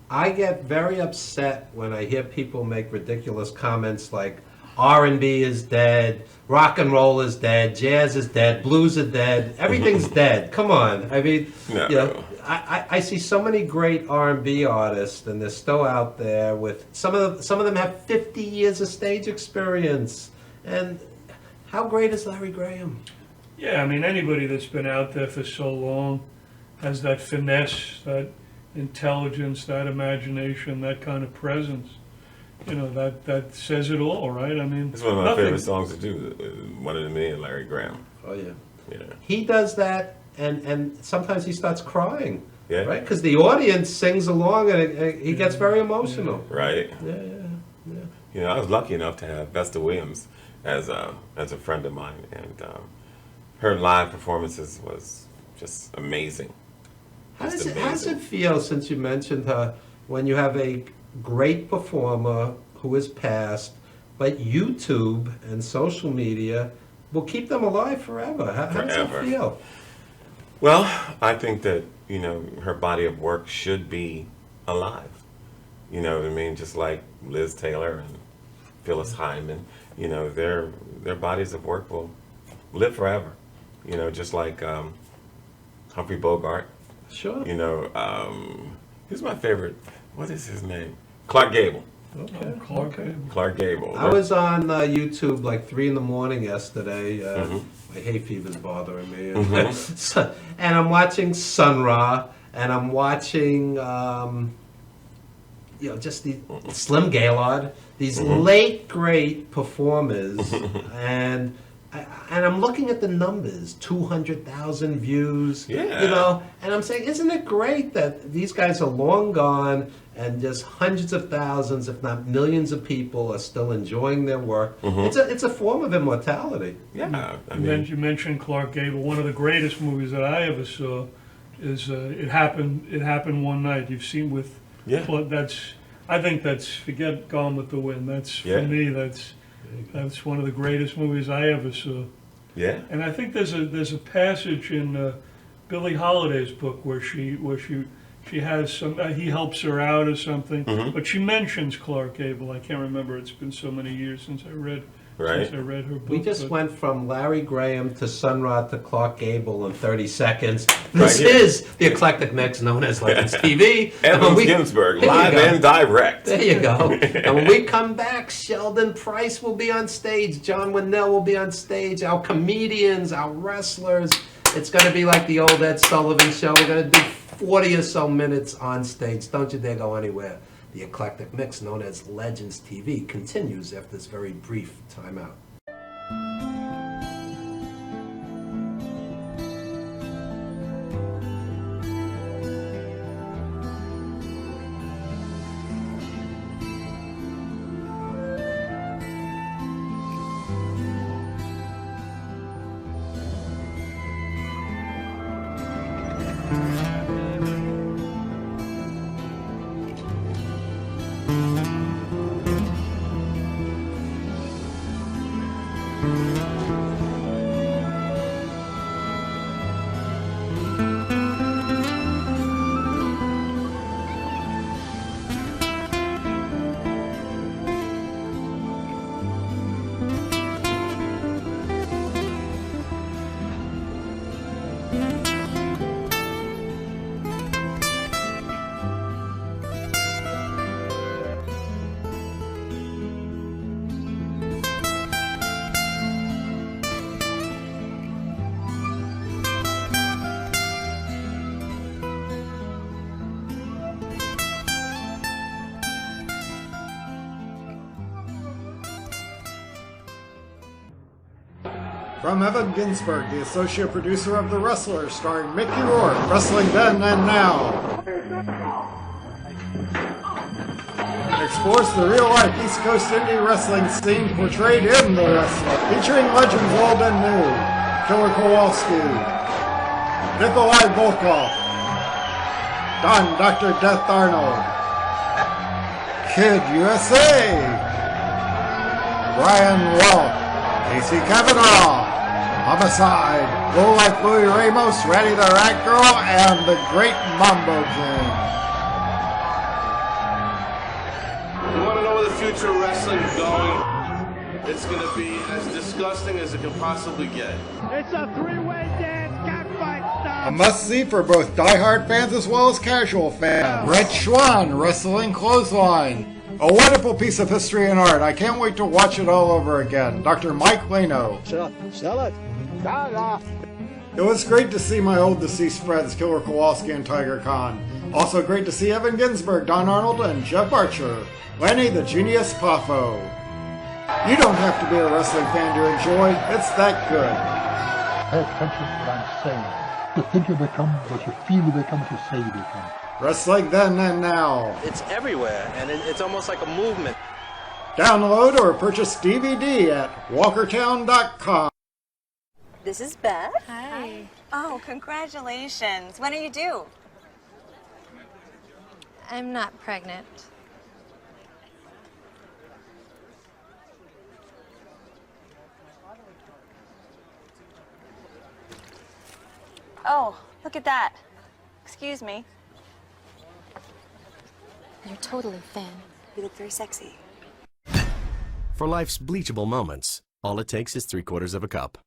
I get very upset when I hear people make ridiculous comments like R&B is dead, rock and roll is dead, jazz is dead, blues are dead, everything's dead. Come on. I mean, No. you know, I see so many great R&B artists, and they're still out there with some of them have 50 years of stage experience. And how great is Larry Graham? Yeah, I mean, anybody that's been out there for so long has that finesse, that intelligence, that imagination, that kind of presence. You know, that says it all, right? I mean, It's one of my nothing- favorite songs to do. One of the me and Larry Graham. Oh, yeah. Yeah. He does that, and sometimes he starts crying, Yeah. right? Because the audience sings along, and he gets very emotional. Right. Yeah. You know, I was lucky enough to have Vesta Williams as a friend of mine, and her live performances was just amazing. How Just does amazing. it feel, since you mentioned her, when you have a great performer who has passed, but YouTube and social media will keep them alive forever? How does Forever. it feel? Well, I think that, you know, her body of work should be alive. You know what I mean? Just like Liz Taylor and Phyllis Hyman, you know, their bodies of work will live forever. You know, just like Humphrey Bogart, Sure. You know, who's my favorite? What is his name? Clark Gable. Okay. Clark Gable. I was on YouTube like 3 in the morning yesterday. My hay fever's bothering me. And I'm watching Sun Ra, and I'm watching, just the Slim Gaylord, these late great performers, and I'm looking at the numbers, 200,000 views, and I'm saying, isn't it great that these guys are long gone and just hundreds of thousands, if not millions of people are still enjoying their work. It's a form of immortality. Yeah. You mentioned Clark Gable. One of the greatest movies that I ever saw is It Happened One Night. You've seen with I think that's forget Gone with the Wind. That's for me. That's one of the greatest movies I ever saw. Yeah. And I think there's a passage in Billie Holiday's book where she has some he helps her out or something, but she mentions Clark Gable. I can't remember. It's been so many years since I read her book. We just went from Larry Graham to Sun Ra to Clark Gable in 30 seconds. This is the eclectic mix known as Legends TV. Evans Ginzburg, live and direct. There you go. And when we come back, Sheldon Price will be on stage. John Winell will be on stage. Our comedians, our wrestlers. It's going to be like the old Ed Sullivan show. We're going to do 40 or so minutes on stage. Don't you dare go anywhere. The eclectic mix known as Legends TV continues after this very brief timeout. From Evan Ginzburg, the associate producer of The Wrestler, starring Mickey Rourke, Wrestling Then and Now. Explores the real-life East Coast indie wrestling scene portrayed in The Wrestler, featuring legends old and new. Killer Kowalski, Nikolai Volkov, Don Dr. Death Arnold, Kid USA, Brian Welch, Casey Kavanaugh, Homicide, Go Like Louis Ramos, Ready the Rat Girl, and the Great Mambo King. You want to know where the future of wrestling is going? It's going to be as disgusting as it can possibly get. It's a three-way dance, cockfight style. A must-see for both diehard fans as well as casual fans. Red Schwan, Wrestling Clothesline. A wonderful piece of history and art. I can't wait to watch it all over again. Dr. Mike Leno. Sell it. It was great to see my old deceased friends, Killer Kowalski and Tiger Khan. Also great to see Evan Ginzburg, Don Arnold, and Jeff Archer. Lenny the Genius Poffo. You don't have to be a wrestling fan to enjoy. It's that good. Pay attention to what I'm saying. You think you become what you feel you become, what you say you become. Wrestling Then and Now. It's everywhere, and it's almost like a movement. Download or purchase DVD at walkertown.com. This is Beth. Hi. Oh, congratulations. When are you due? I'm not pregnant. Oh, look at that. Excuse me. You're totally thin. You look very sexy. For life's bleachable moments, all it takes is 3/4 of a cup.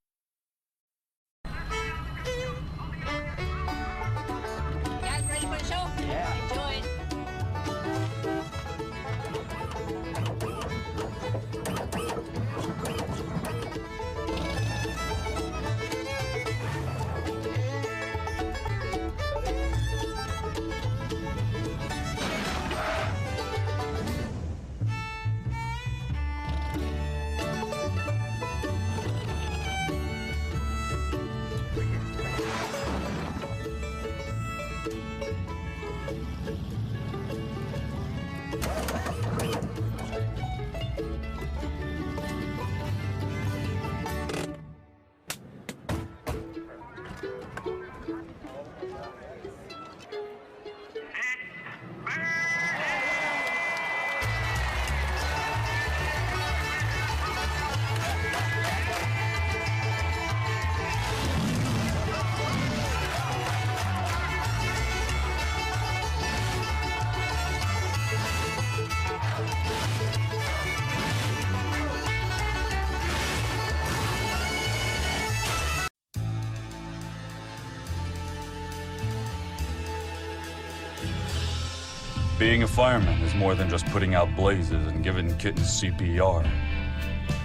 Being a fireman is more than just putting out blazes and giving kittens CPR.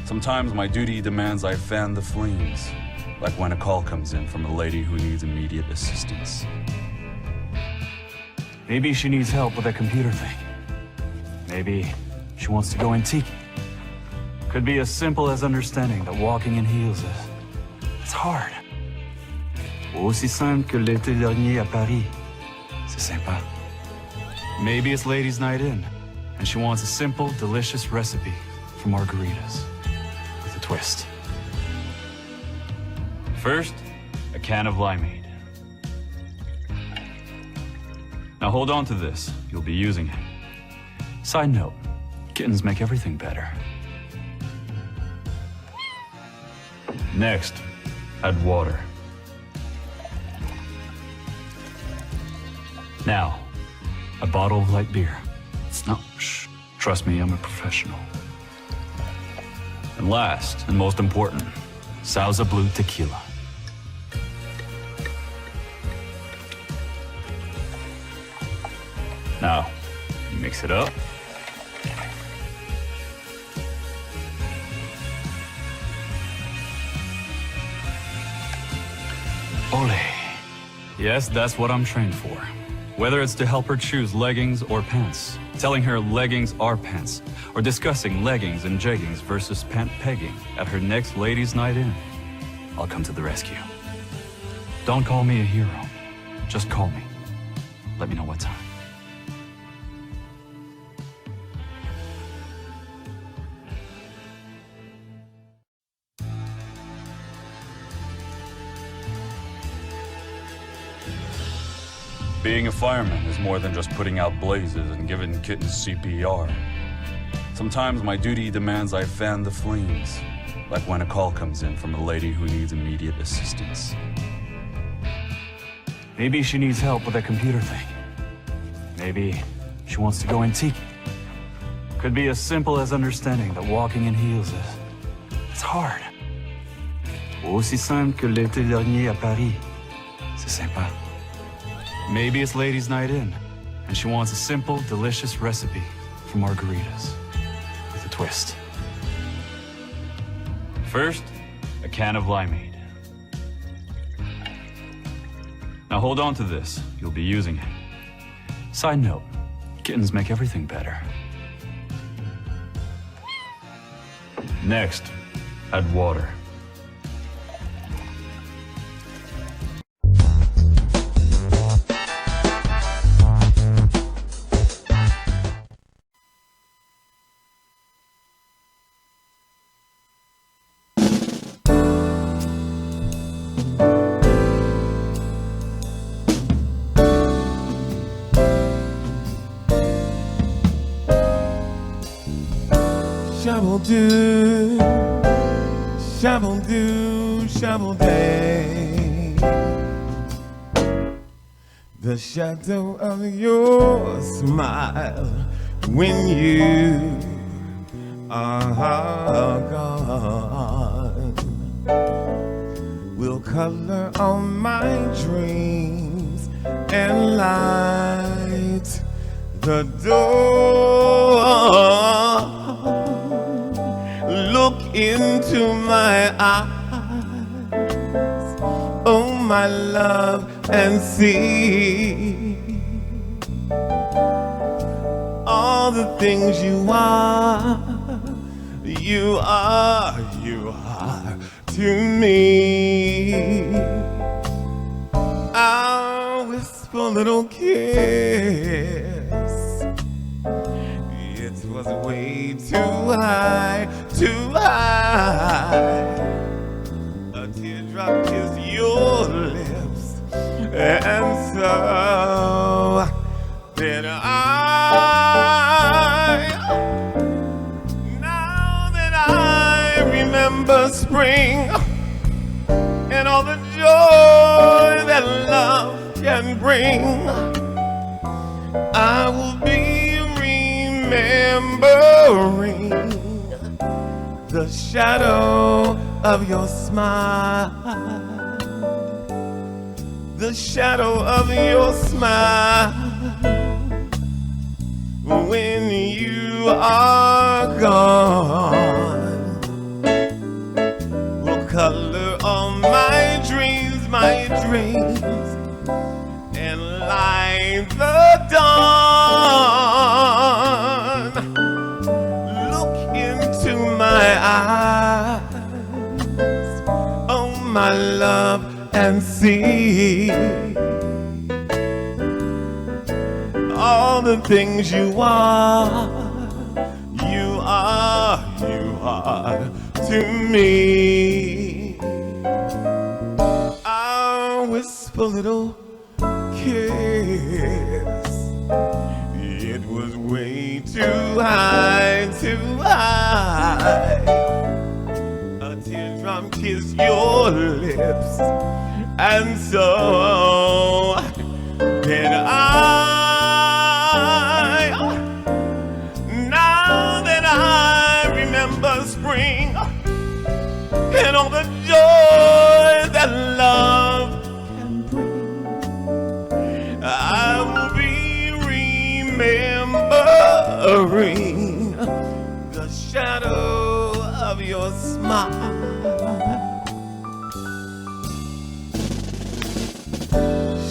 Sometimes my duty demands I fan the flames, like when a call comes in from a lady who needs immediate assistance. Maybe she needs help with a computer thing. Maybe she wants to go antique. Could be as simple as understanding that walking in heels it's hard. Aussi simple que l'été dernier à Paris. C'est sympa. Maybe it's ladies' night in, and she wants a simple, delicious recipe for margaritas with a twist. First, a can of limeade. Now hold on to this. You'll be using it. Side note, kittens make everything better. Next, add water. Now, a bottle of light beer. No, shh. Trust me, I'm a professional. And last, and most important, Sauza Blue tequila. Now, you mix it up. Ole. Yes, that's what I'm trained for. Whether it's to help her choose leggings or pants, telling her leggings are pants, or discussing leggings and jeggings versus pant pegging at her next ladies' night in, I'll come to the rescue. Don't call me a hero. Just call me. Let me know what time. Being a fireman is more than just putting out blazes and giving kittens CPR. Sometimes my duty demands I fan the flames, like when a call comes in from a lady who needs immediate assistance. Maybe she needs help with a computer thing. Maybe she wants to go antique. Could be as simple as understanding that walking in heels it's hard. Aussi simple que l'été dernier à Paris. C'est sympa. Maybe it's ladies' night in, and she wants a simple, delicious recipe for margaritas with a twist. First, a can of limeade. Now hold on to this. You'll be using it. Side note, kittens make everything better. Next, add water. Shabble-doo, shabble-doo, shabble-day. The shadow of your smile when you are gone will color all my dreams and light the door. Look into my eyes, oh my love, and see all the things you are to me. I'll whisper a little kiss. It was way too high, too high. A teardrop kissed your lips, and so did I. Now that I remember spring and all the joy that love can bring, I will be remembering the shadow of your smile, the shadow of your smile. are gone will color all my dreams, and light the dawn. Look into my eyes, oh my love, and see all the things you are to me. I'll whisper a little kiss. It was way too high, a teardrop kissed your lips, and so did I. Now that I remember spring and all the joy that love can bring, I will be remembering the shadow of your smile.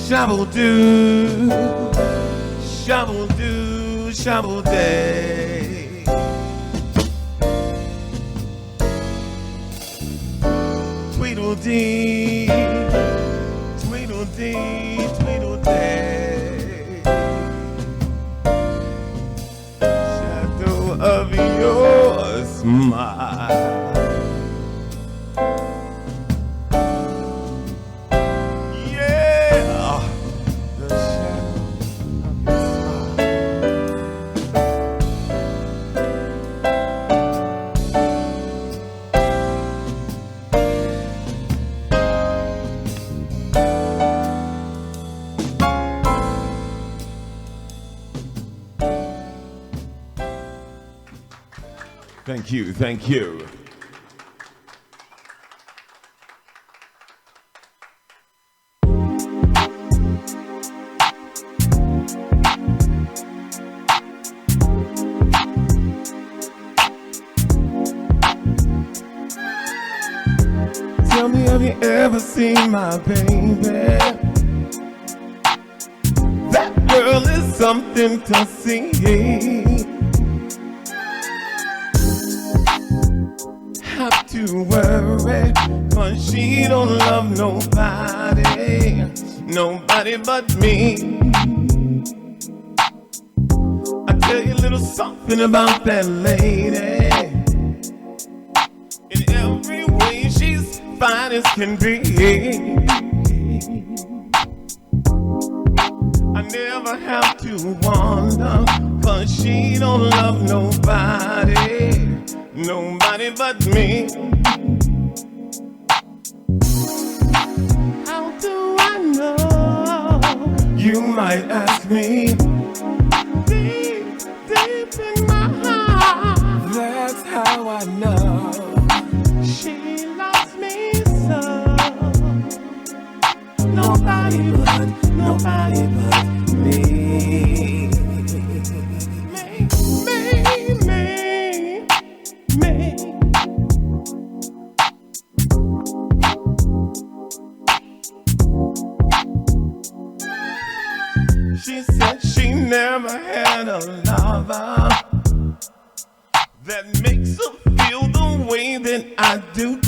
Shovel-doo, shovel-doo, shovel-day. Tweedledee, tweedledee, tweedledee. Shadow of your smile. Thank you, thank you. Tell me, have you ever seen my baby? That girl is something to see. Have to worry, 'cause she don't love nobody, nobody but me. I tell you a little something about that lady. In every way she's fine as can be. I never have to wonder, 'cause she don't love nobody, nobody but me. How do I know? You might ask me. Deep, deep in my heart, that's how I know. She loves me so. Nobody but me. She said she never had a lover that makes her feel the way that I do.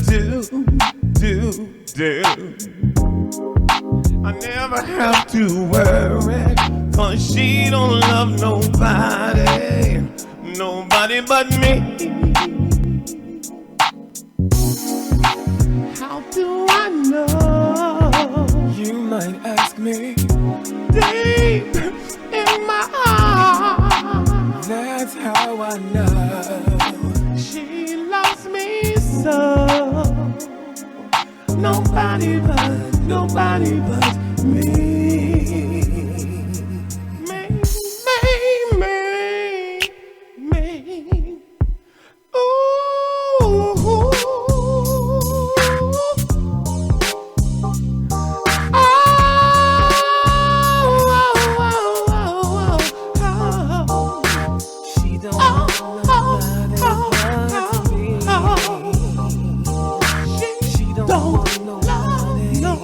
I never have to worry, 'cause she don't love nobody, nobody but me. How do I know? You might ask me. Deep in my heart, that's how I know. She loves me so. Nobody but me. Me. Ooh. She don't don't love nobody but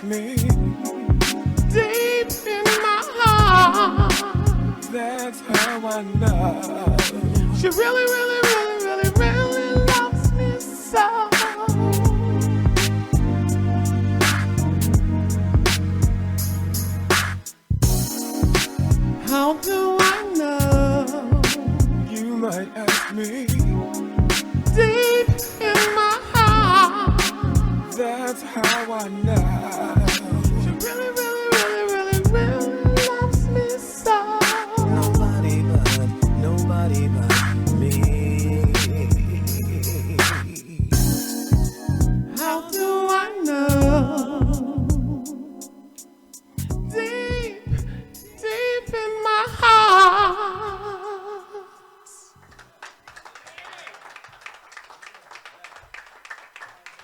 me deep in my heart. That's how I know she really, really, really, really, really loves me so. How do I know? You might ask me. Deep in my heart. That's how I know. She really, really, really, really, really loves me so. Nobody but me. How do I know? Deep, deep in my heart.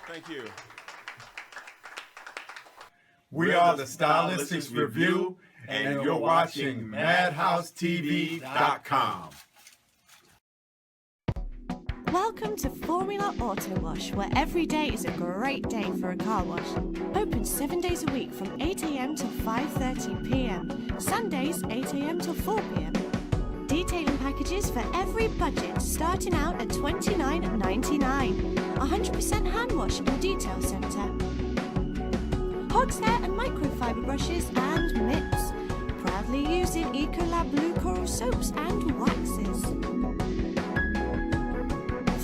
Thank you. We are the Stylistics Review, and you're watching MadhouseTV.com. Welcome to Formula Auto Wash, where every day is a great day for a car wash. Open 7 days a week from 8 a.m. till 5:30 p.m. Sundays 8 a.m. till 4 p.m. Detailing packages for every budget, starting out at $29.99. 100% hand wash and detail centre. Hog's hair and microfiber brushes and mitts. Proudly using Ecolab Blue Coral soaps and waxes.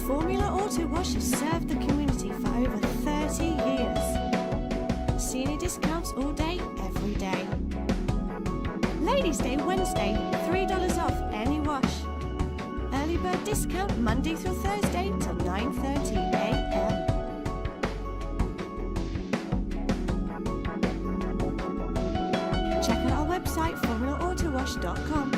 Formula Auto Wash has served the community for over 30 years. Senior discounts all day, every day. Ladies' Day Wednesday, $3 off any wash. Early bird discount Monday through Thursday till 9:30 a.m. Check out our website, formulaautowash.com.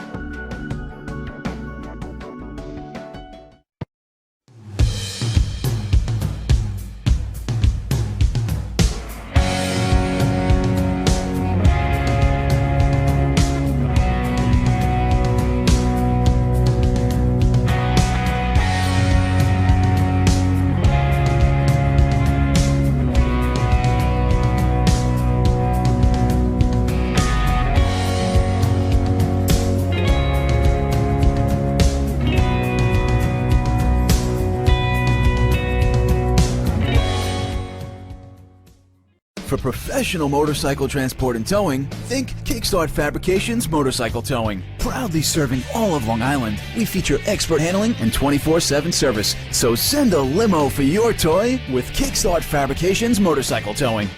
For professional motorcycle transport and towing, think Kickstart Fabrications Motorcycle Towing. Proudly serving all of Long Island, we feature expert handling and 24/7 service. So send a limo for your toy with Kickstart Fabrications Motorcycle Towing.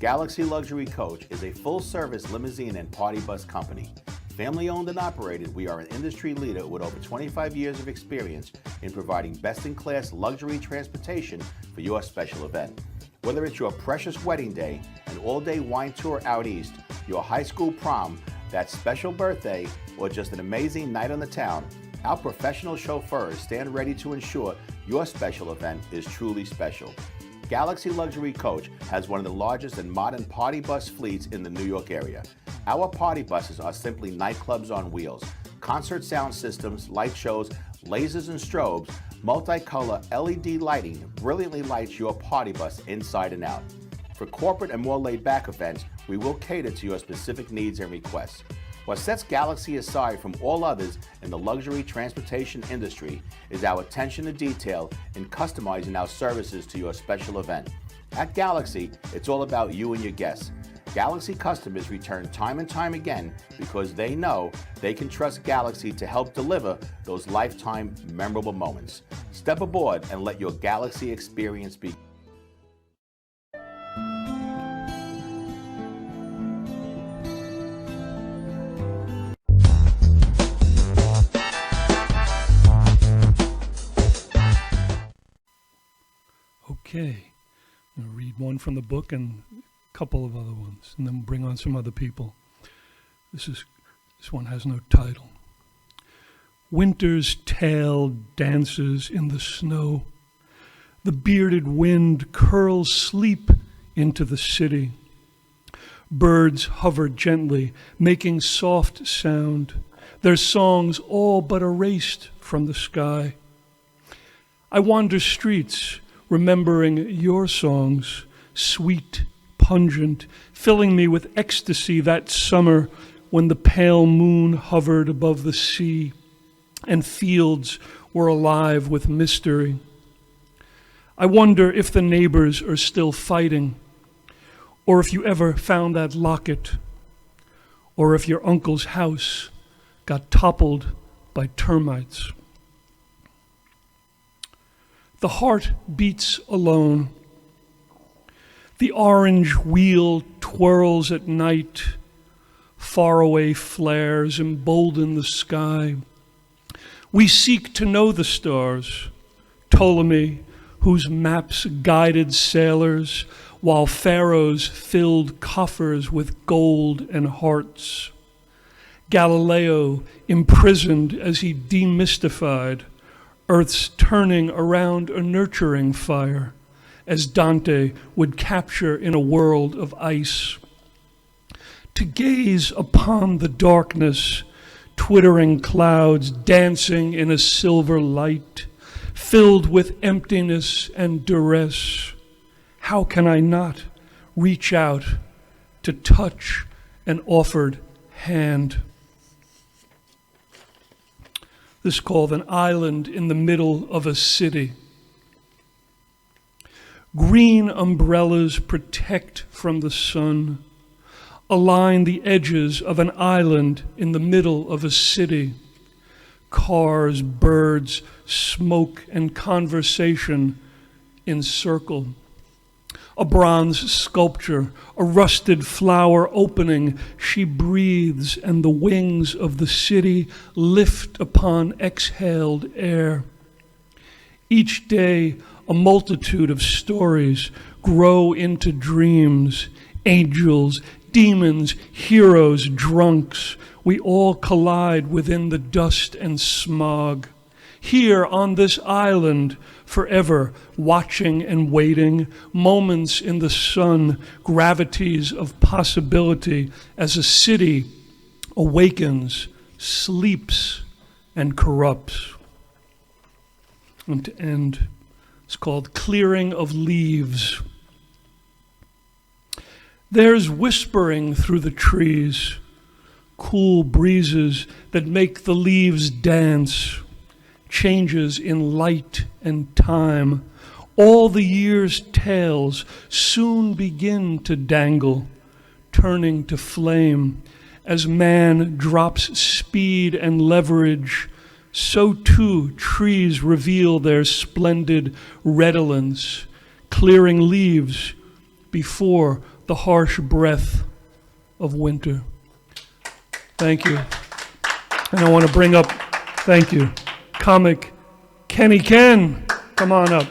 Galaxy Luxury Coach is a full-service limousine and party bus company. Family-owned and operated, we are an industry leader with over 25 years of experience in providing best-in-class luxury transportation for your special event. Whether it's your precious wedding day, an all-day wine tour out east, your high school prom, that special birthday, or just an amazing night on the town, our professional chauffeurs stand ready to ensure your special event is truly special. Galaxy Luxury Coach has one of the largest and modern party bus fleets in the New York area. Our party buses are simply nightclubs on wheels. Concert sound systems, light shows, lasers and strobes, multicolor LED lighting brilliantly lights your party bus inside and out. For corporate and more laid-back events, we will cater to your specific needs and requests. What sets Galaxy aside from all others in the luxury transportation industry is our attention to detail in customizing our services to your special event. At Galaxy, it's all about you and your guests. Galaxy customers return time and time again because they know they can trust Galaxy to help deliver those lifetime memorable moments. Step aboard and let your Galaxy experience begin. Okay, I'm going to read one from the book and a couple of other ones, and then bring on some other people. This one has no title. Winter's tail dances in the snow. The bearded wind curls sleep into the city. Birds hover gently, making soft sound, their songs all but erased from the sky. I wander streets, remembering your songs, sweet, pungent, filling me with ecstasy that summer when the pale moon hovered above the sea and fields were alive with mystery. I wonder if the neighbors are still fighting, or if you ever found that locket, or if your uncle's house got toppled by termites. The heart beats alone. The orange wheel twirls at night. Faraway flares embolden the sky. We seek to know the stars, Ptolemy, whose maps guided sailors, while pharaohs filled coffers with gold and hearts. Galileo imprisoned as he demystified Earth's turning around a nurturing fire, as Dante would capture in a world of ice. To gaze upon the darkness, twittering clouds dancing in a silver light, filled with emptiness and duress, how can I not reach out to touch an offered hand? This is called An Island in the Middle of a City. Green umbrellas protect from the sun, align the edges of an island in the middle of a city. Cars, birds, smoke, and conversation encircle. A bronze sculpture, a rusted flower opening, she breathes, and the wings of the city lift upon exhaled air. Each day, a multitude of stories grow into dreams, angels, demons, heroes, drunks. We all collide within the dust and smog. Here on this island, forever watching and waiting, moments in the sun, gravities of possibility as a city awakens, sleeps, and corrupts. And to end, it's called Clearing of Leaves. There's whispering through the trees, cool breezes that make the leaves dance, changes in light and time. All the year's tales soon begin to dangle, turning to flame. As man drops speed and leverage, so too trees reveal their splendid redolence, clearing leaves before the harsh breath of winter. Thank you. And I want to bring up, thank you, comic KennyKen. Come on up.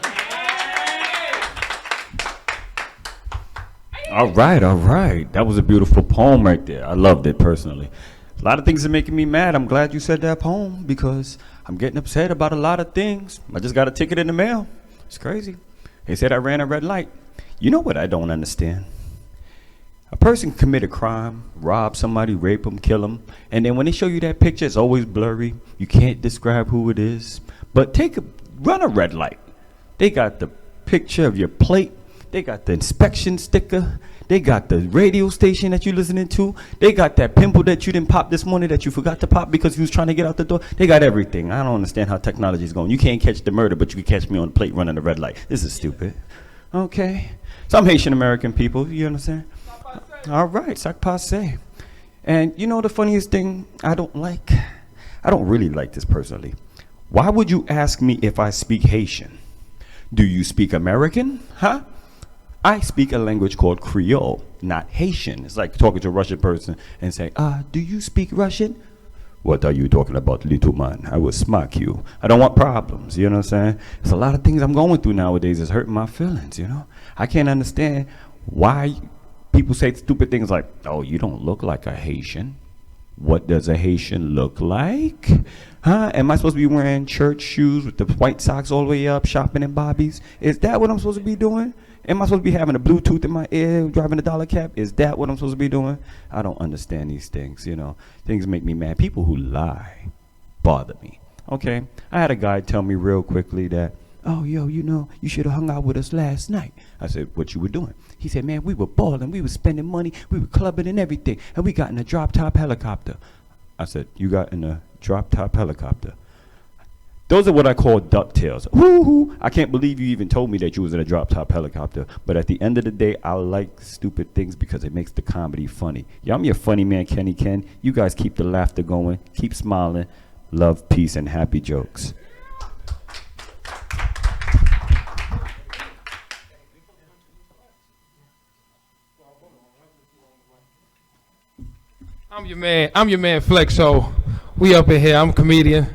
All right. That was a beautiful poem right there. I loved it personally. A lot of things are making me mad. I'm glad you said that poem because I'm getting upset about a lot of things. I just got a ticket in the mail. It's crazy. They said I ran a red light. You know what I don't understand? A person can commit a crime, rob somebody, rape them, kill them, and then when they show you that picture, it's always blurry. You can't describe who it is. But run a red light. They got the picture of your plate. They got the inspection sticker. They got the radio station that you're listening to. They got that pimple that you didn't pop this morning that you forgot to pop because you was trying to get out the door. They got everything. I don't understand how technology is going. You can't catch the murder, but you can catch me on the plate running a red light. This is stupid. Okay. Some Haitian American people, you understand? All right, sac passe. And you know the funniest thing I don't really like this personally. Why would you ask me if I speak Haitian? Do you speak American? Huh? I speak a language called Creole, not Haitian. It's like talking to a Russian person and saying, do you speak Russian? What are you talking about, little man? I will smack you. I don't want problems, you know what I'm saying? There's a lot of things I'm going through nowadays that's hurting my feelings, you know? I can't understand why people say stupid things like, oh, you don't look like a Haitian. What does a Haitian look like? Huh? Am I supposed to be wearing church shoes with the white socks all the way up, shopping in Bobby's? Is that what I'm supposed to be doing? Am I supposed to be having a Bluetooth in my ear, driving a dollar cab? Is that what I'm supposed to be doing? I don't understand these things, you know. Things make me mad. People who lie bother me. Okay? I had a guy tell me real quickly that, oh, yo, you know, you should have hung out with us last night. I said, what you were doing? He said, man, we were balling, we were spending money, we were clubbing and everything, and we got in a drop-top helicopter. I said, you got in a drop-top helicopter? Those are what I call DuckTales. Woo-hoo! I can't believe you even told me that you was in a drop-top helicopter. But at the end of the day, I like stupid things because it makes the comedy funny. Yeah, I'm your funny man, KennyKen. You guys keep the laughter going, keep smiling. Love, peace, and happy jokes. I'm your man Flexo. We up in here. I'm a comedian.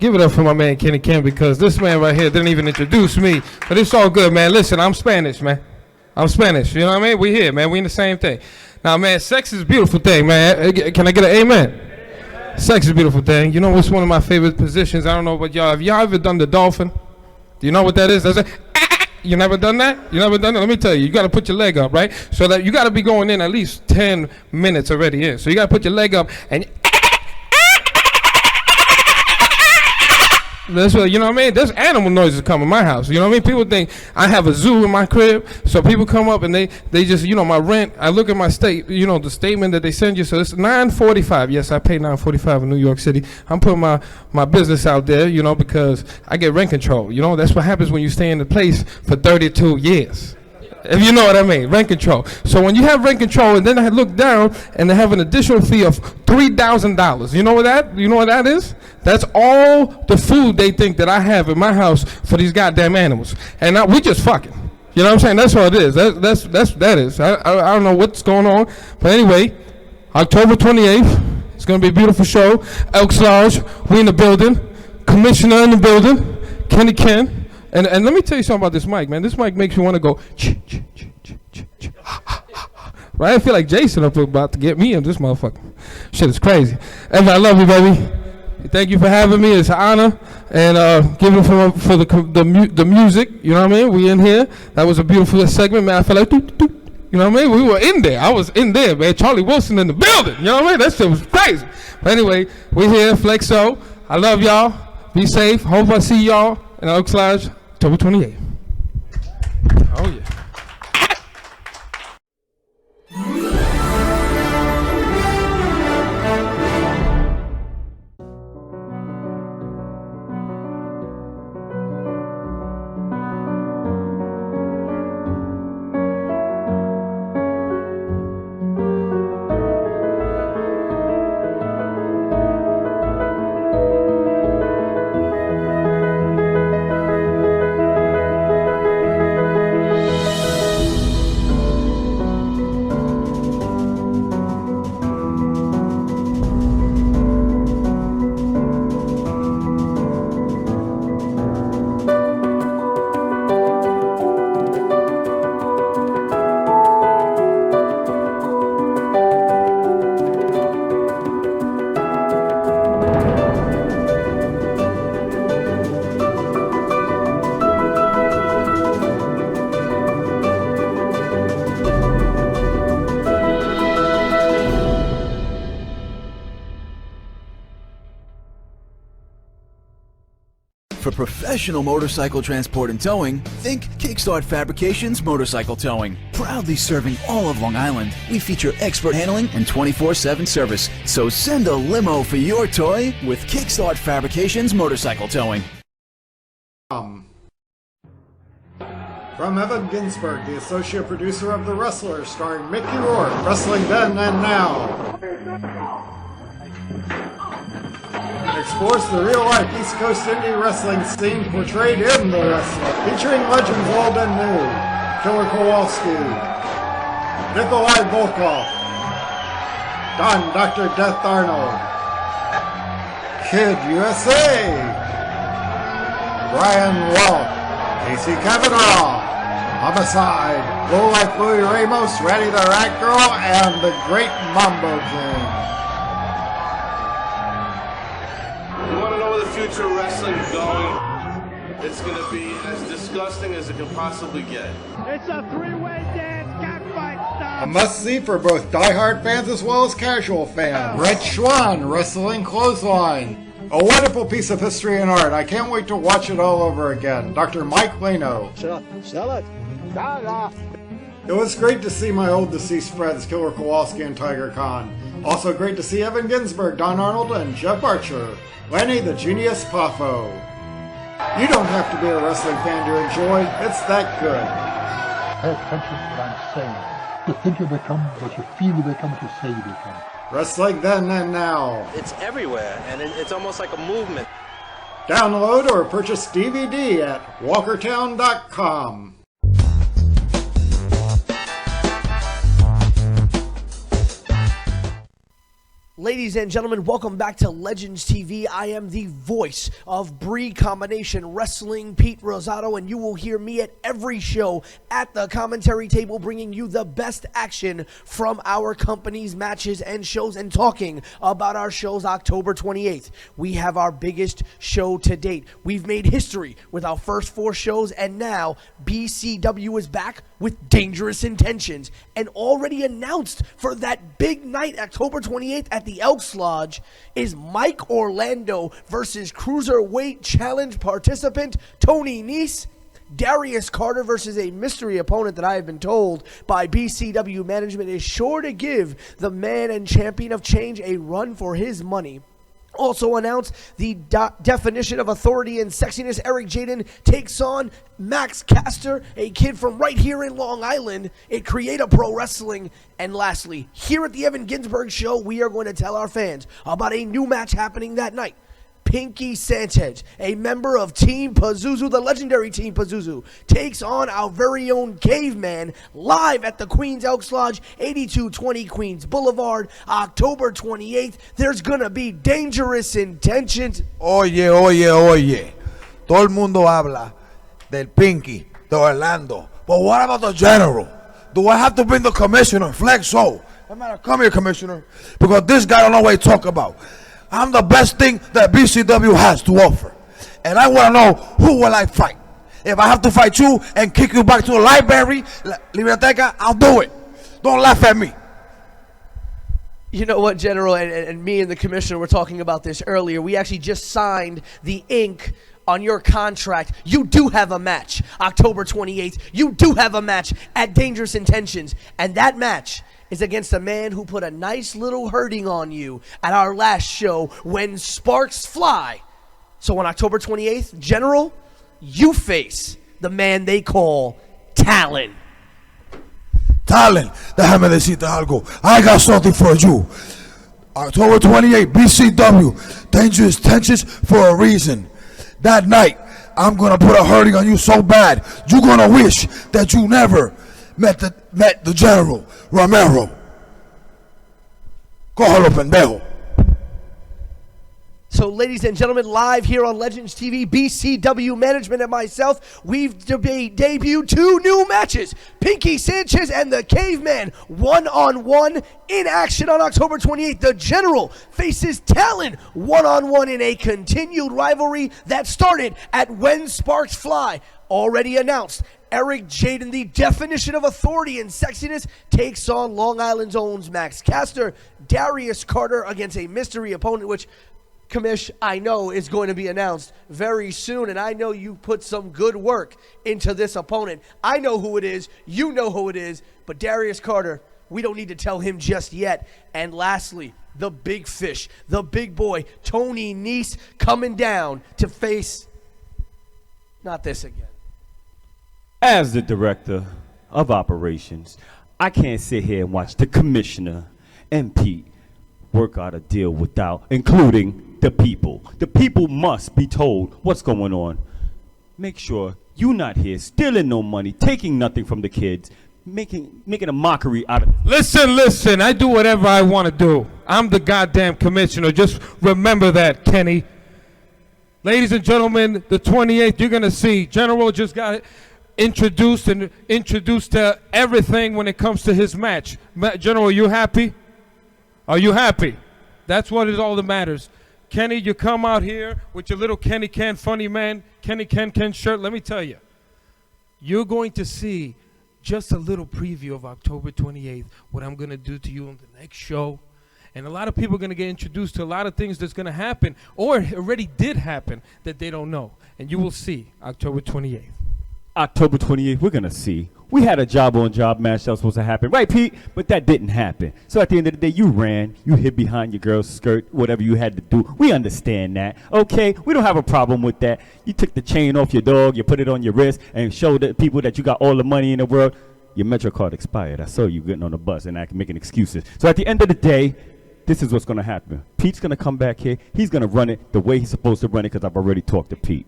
Give it up for my man KennyKen, because this man right here didn't even introduce me. But it's all good, man. Listen, I'm Spanish, man. I'm Spanish. You know what I mean? We here, man. We in the same thing. Now, man, sex is a beautiful thing, man. Can I get an amen? Sex is a beautiful thing. You know what's one of my favorite positions? I don't know about y'all. Have y'all ever done the dolphin? Do you know what that is? That's you never done that? You never done that? Let me tell you. You got to put your leg up, right? So that you got to be going in at least 10 minutes already in. So you got to put your leg up and that's what, you know what I mean? There's animal noises come in my house. You know what I mean? People think I have a zoo in my crib, so people come up and they just, you know, my rent. I look at my you know, the statement that they send you. So it's $9.45. Yes, I pay $9.45 in New York City. I'm putting my business out there, you know, because I get rent control. You know, that's what happens when you stay in the place for 32 years. If you know what I mean, rent control. So when you have rent control, and then I look down and they have an additional fee of $3,000. You know what that is? That's all the food they think that I have in my house for these goddamn animals. And now we just fucking. You know what I'm saying? That's what it is. That is. I don't know what's going on. But anyway, October 28th, it's going to be a beautiful show. Elks Lodge, we in the building. Commissioner in the building. KennyKen. And let me tell you something about this mic, man. This mic makes you want to go, right? I feel like Jason up about to get me in this motherfucker. Shit is crazy. Everybody, I love you, baby. Thank you for having me. It's an honor. And give it for the music. You know what I mean? We in here. That was a beautiful segment, man. I felt like, you know what I mean? We were in there. I was in there, man. Charlie Wilson in the building. You know what I mean? That shit was crazy. But anyway, we're here, Flexo. I love y'all. Be safe. Hope I see y'all in Oaks Lodge, October 28th. Oh, yeah. For professional motorcycle transport and towing, think Kickstart Fabrications Motorcycle Towing. Proudly serving all of Long Island, we feature expert handling and 24/7 service. So send a limo for your toy with Kickstart Fabrications Motorcycle Towing. From Evan Ginzburg, the associate producer of The Wrestler, starring Mickey Rourke, Wrestling Then and Now. Explores the real-life East Coast indie wrestling scene portrayed in The Wrestler, featuring legends old and new. Killer Kowalski, Nikolai Volkov, Don Dr. Death Arnold, Kid USA, Brian Walt, Casey Kavanaugh, Homicide, Low Life Louis Ramos, Ratty the Rat Girl, and the Great Mambo King. future of wrestling going, it's going to be as disgusting as it can possibly get. It's a three-way dance, cockfight style. A must-see for both diehard fans as well as casual fans. Red Schwan Wrestling Clothesline. A wonderful piece of history and art. I can't wait to watch it all over again. Dr. Mike Leno. Sell it. It was great to see my old deceased friends, Killer Kowalski and Tiger Khan. Also great to see Evan Ginzburg, Don Arnold, and Jeff Archer. Lenny the Genius Poffo. You don't have to be a wrestling fan to enjoy. It's that good. Pay attention to what I'm saying. You think you become what you feel you become, what you say you become. Wrestling then and now. It's everywhere, and it's almost like a movement. Download or purchase DVD at walkertown.com. Ladies and gentlemen, welcome back to Legends TV. I am the voice of BRIC Combination Wrestling, Pete Rosado, and you will hear me at every show at the commentary table bringing you the best action from our company's matches and shows and talking about our shows October 28th. We have our biggest show to date. We've made history with our first 4 shows, and now BCW is back with Dangerous Intentions and already announced for that big night, October 28th at the Elks Lodge, is Mike Orlando versus Cruiserweight Challenge participant Tony Nese. Darius Carter versus a mystery opponent that I have been told by BCW management is sure to give the man and champion of change a run for his money. Also announced the definition of authority and sexiness. Eric Jaden takes on Max Caster, a kid from right here in Long Island at Creator Pro Wrestling. And lastly, here at the Evan Ginzburg Show, we are going to tell our fans about a new match happening that night. Pinky Sanchez, a member of Team Pazuzu, the legendary Team Pazuzu, takes on our very own Caveman live at the Queens Elks Lodge, 8220 Queens Boulevard, October 28th. There's gonna be Dangerous Intentions. Oye, oye, oye. Todo el mundo habla del Pinky, de Orlando. But what about the General? Do I have to bring the Commissioner, Flexo? I'm not come here, Commissioner, because this guy don't know what he talk about. I'm the best thing that BCW has to offer. And I want to know, who will I fight? If I have to fight you and kick you back to the library, Biblioteca, I'll do it. Don't laugh at me. You know what, General, and me and the Commissioner were talking about this earlier. We actually just signed the ink on your contract. You do have a match October 28th. You do have a match at Dangerous Intentions. And that match is against a man who put a nice little hurting on you at our last show, When Sparks Fly. So on October 28th, General, you face the man they call Talon. Talon, déjame decirte algo. I got something for you. October 28th, BCW, Dangerous Intentions for a reason. That night, I'm gonna put a hurting on you so bad, you're gonna wish that you never met the General, Romero. Cójalo, pendejo. So, ladies and gentlemen, live here on Legends TV, BCW management and myself, we've debuted 2 new matches. Pinky Sanchez and the Caveman, one-on-one in action on October 28th. The General faces Talon, one-on-one in a continued rivalry that started at When Sparks Fly. Already announced, Eric Jaden, the definition of authority and sexiness, takes on Long Island's own Max Caster. Darius Carter against a mystery opponent, which, Commish, I know is going to be announced very soon, and I know you put some good work into this opponent. I know who it is, you know who it is, but Darius Carter, we don't need to tell him just yet. And lastly, the big fish, the big boy, Tony Nese, coming down to face, not this again. As the director of operations, I can't sit here and watch the Commissioner and Pete work out a deal without including the people. The people must be told what's going on. Make sure you're not here stealing no money, taking nothing from the kids, making a mockery out of. Listen, I do whatever I want to do. I'm the goddamn Commissioner. Just remember that, Kenny. Ladies and gentlemen, the 28th, you're going to see General just got introduced to everything when it comes to his match. General, are you happy? Are you happy? That's what is all that matters. Kenny, you come out here with your little KennyKen FunnyMan, KennyKen shirt. Let me tell you, you're going to see just a little preview of October 28th, what I'm going to do to you on the next show. And a lot of people are going to get introduced to a lot of things that's going to happen or already did happen that they don't know. And you will see October 28th. October 28th, we're going to see. We had a job-on-job match that was supposed to happen. Right, Pete? But that didn't happen. So at the end of the day, you ran. You hid behind your girl's skirt, whatever you had to do. We understand that, okay? We don't have a problem with that. You took the chain off your dog. You put it on your wrist and showed the people that you got all the money in the world. Your Metro card expired. I saw you getting on the bus and making excuses. So at the end of the day, this is what's going to happen. Pete's going to come back here. He's going to run it the way he's supposed to run it because I've already talked to Pete.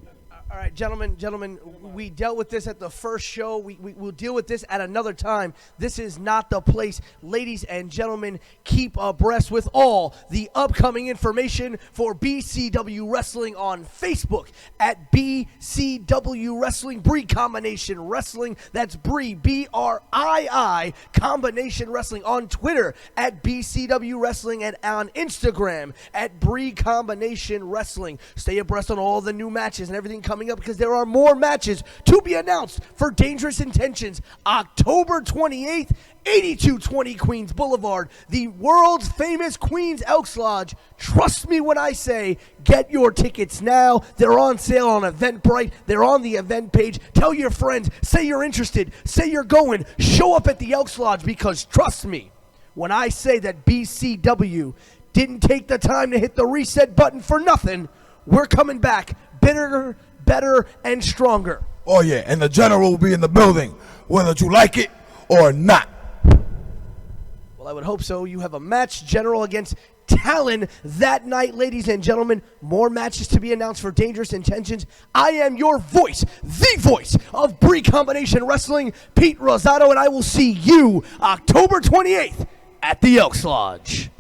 All right, gentlemen, we dealt with this at the first show. We'll deal with this at another time. This is not the place. Ladies and gentlemen, keep abreast with all the upcoming information for BCW Wrestling on Facebook at BCW Wrestling, BRIC Combination Wrestling. That's BRIC, B-R-I-I, Combination Wrestling. On Twitter at BCW Wrestling and on Instagram at BRIC Combination Wrestling. Stay abreast on all the new matches and everything coming up because there are more matches to be announced for Dangerous Intentions. October 28th, 8220 Queens Boulevard, the world's famous Queens Elks Lodge. Trust me when I say, get your tickets now. They're on sale on Eventbrite. They're on the event page. Tell your friends, say you're interested, say you're going. Show up at the Elks Lodge because trust me when I say that BCW didn't take the time to hit the reset button for nothing. We're coming back better, and stronger. Oh yeah, and the general will be in the building, whether you like it or not. Well, I would hope so. You have a match, General against Talon, that night, ladies and gentlemen. More matches to be announced for Dangerous Intentions. I am your voice, the voice of BRIC Combination Wrestling, Pete Rosado, and I will see you October 28th at the Elks Lodge.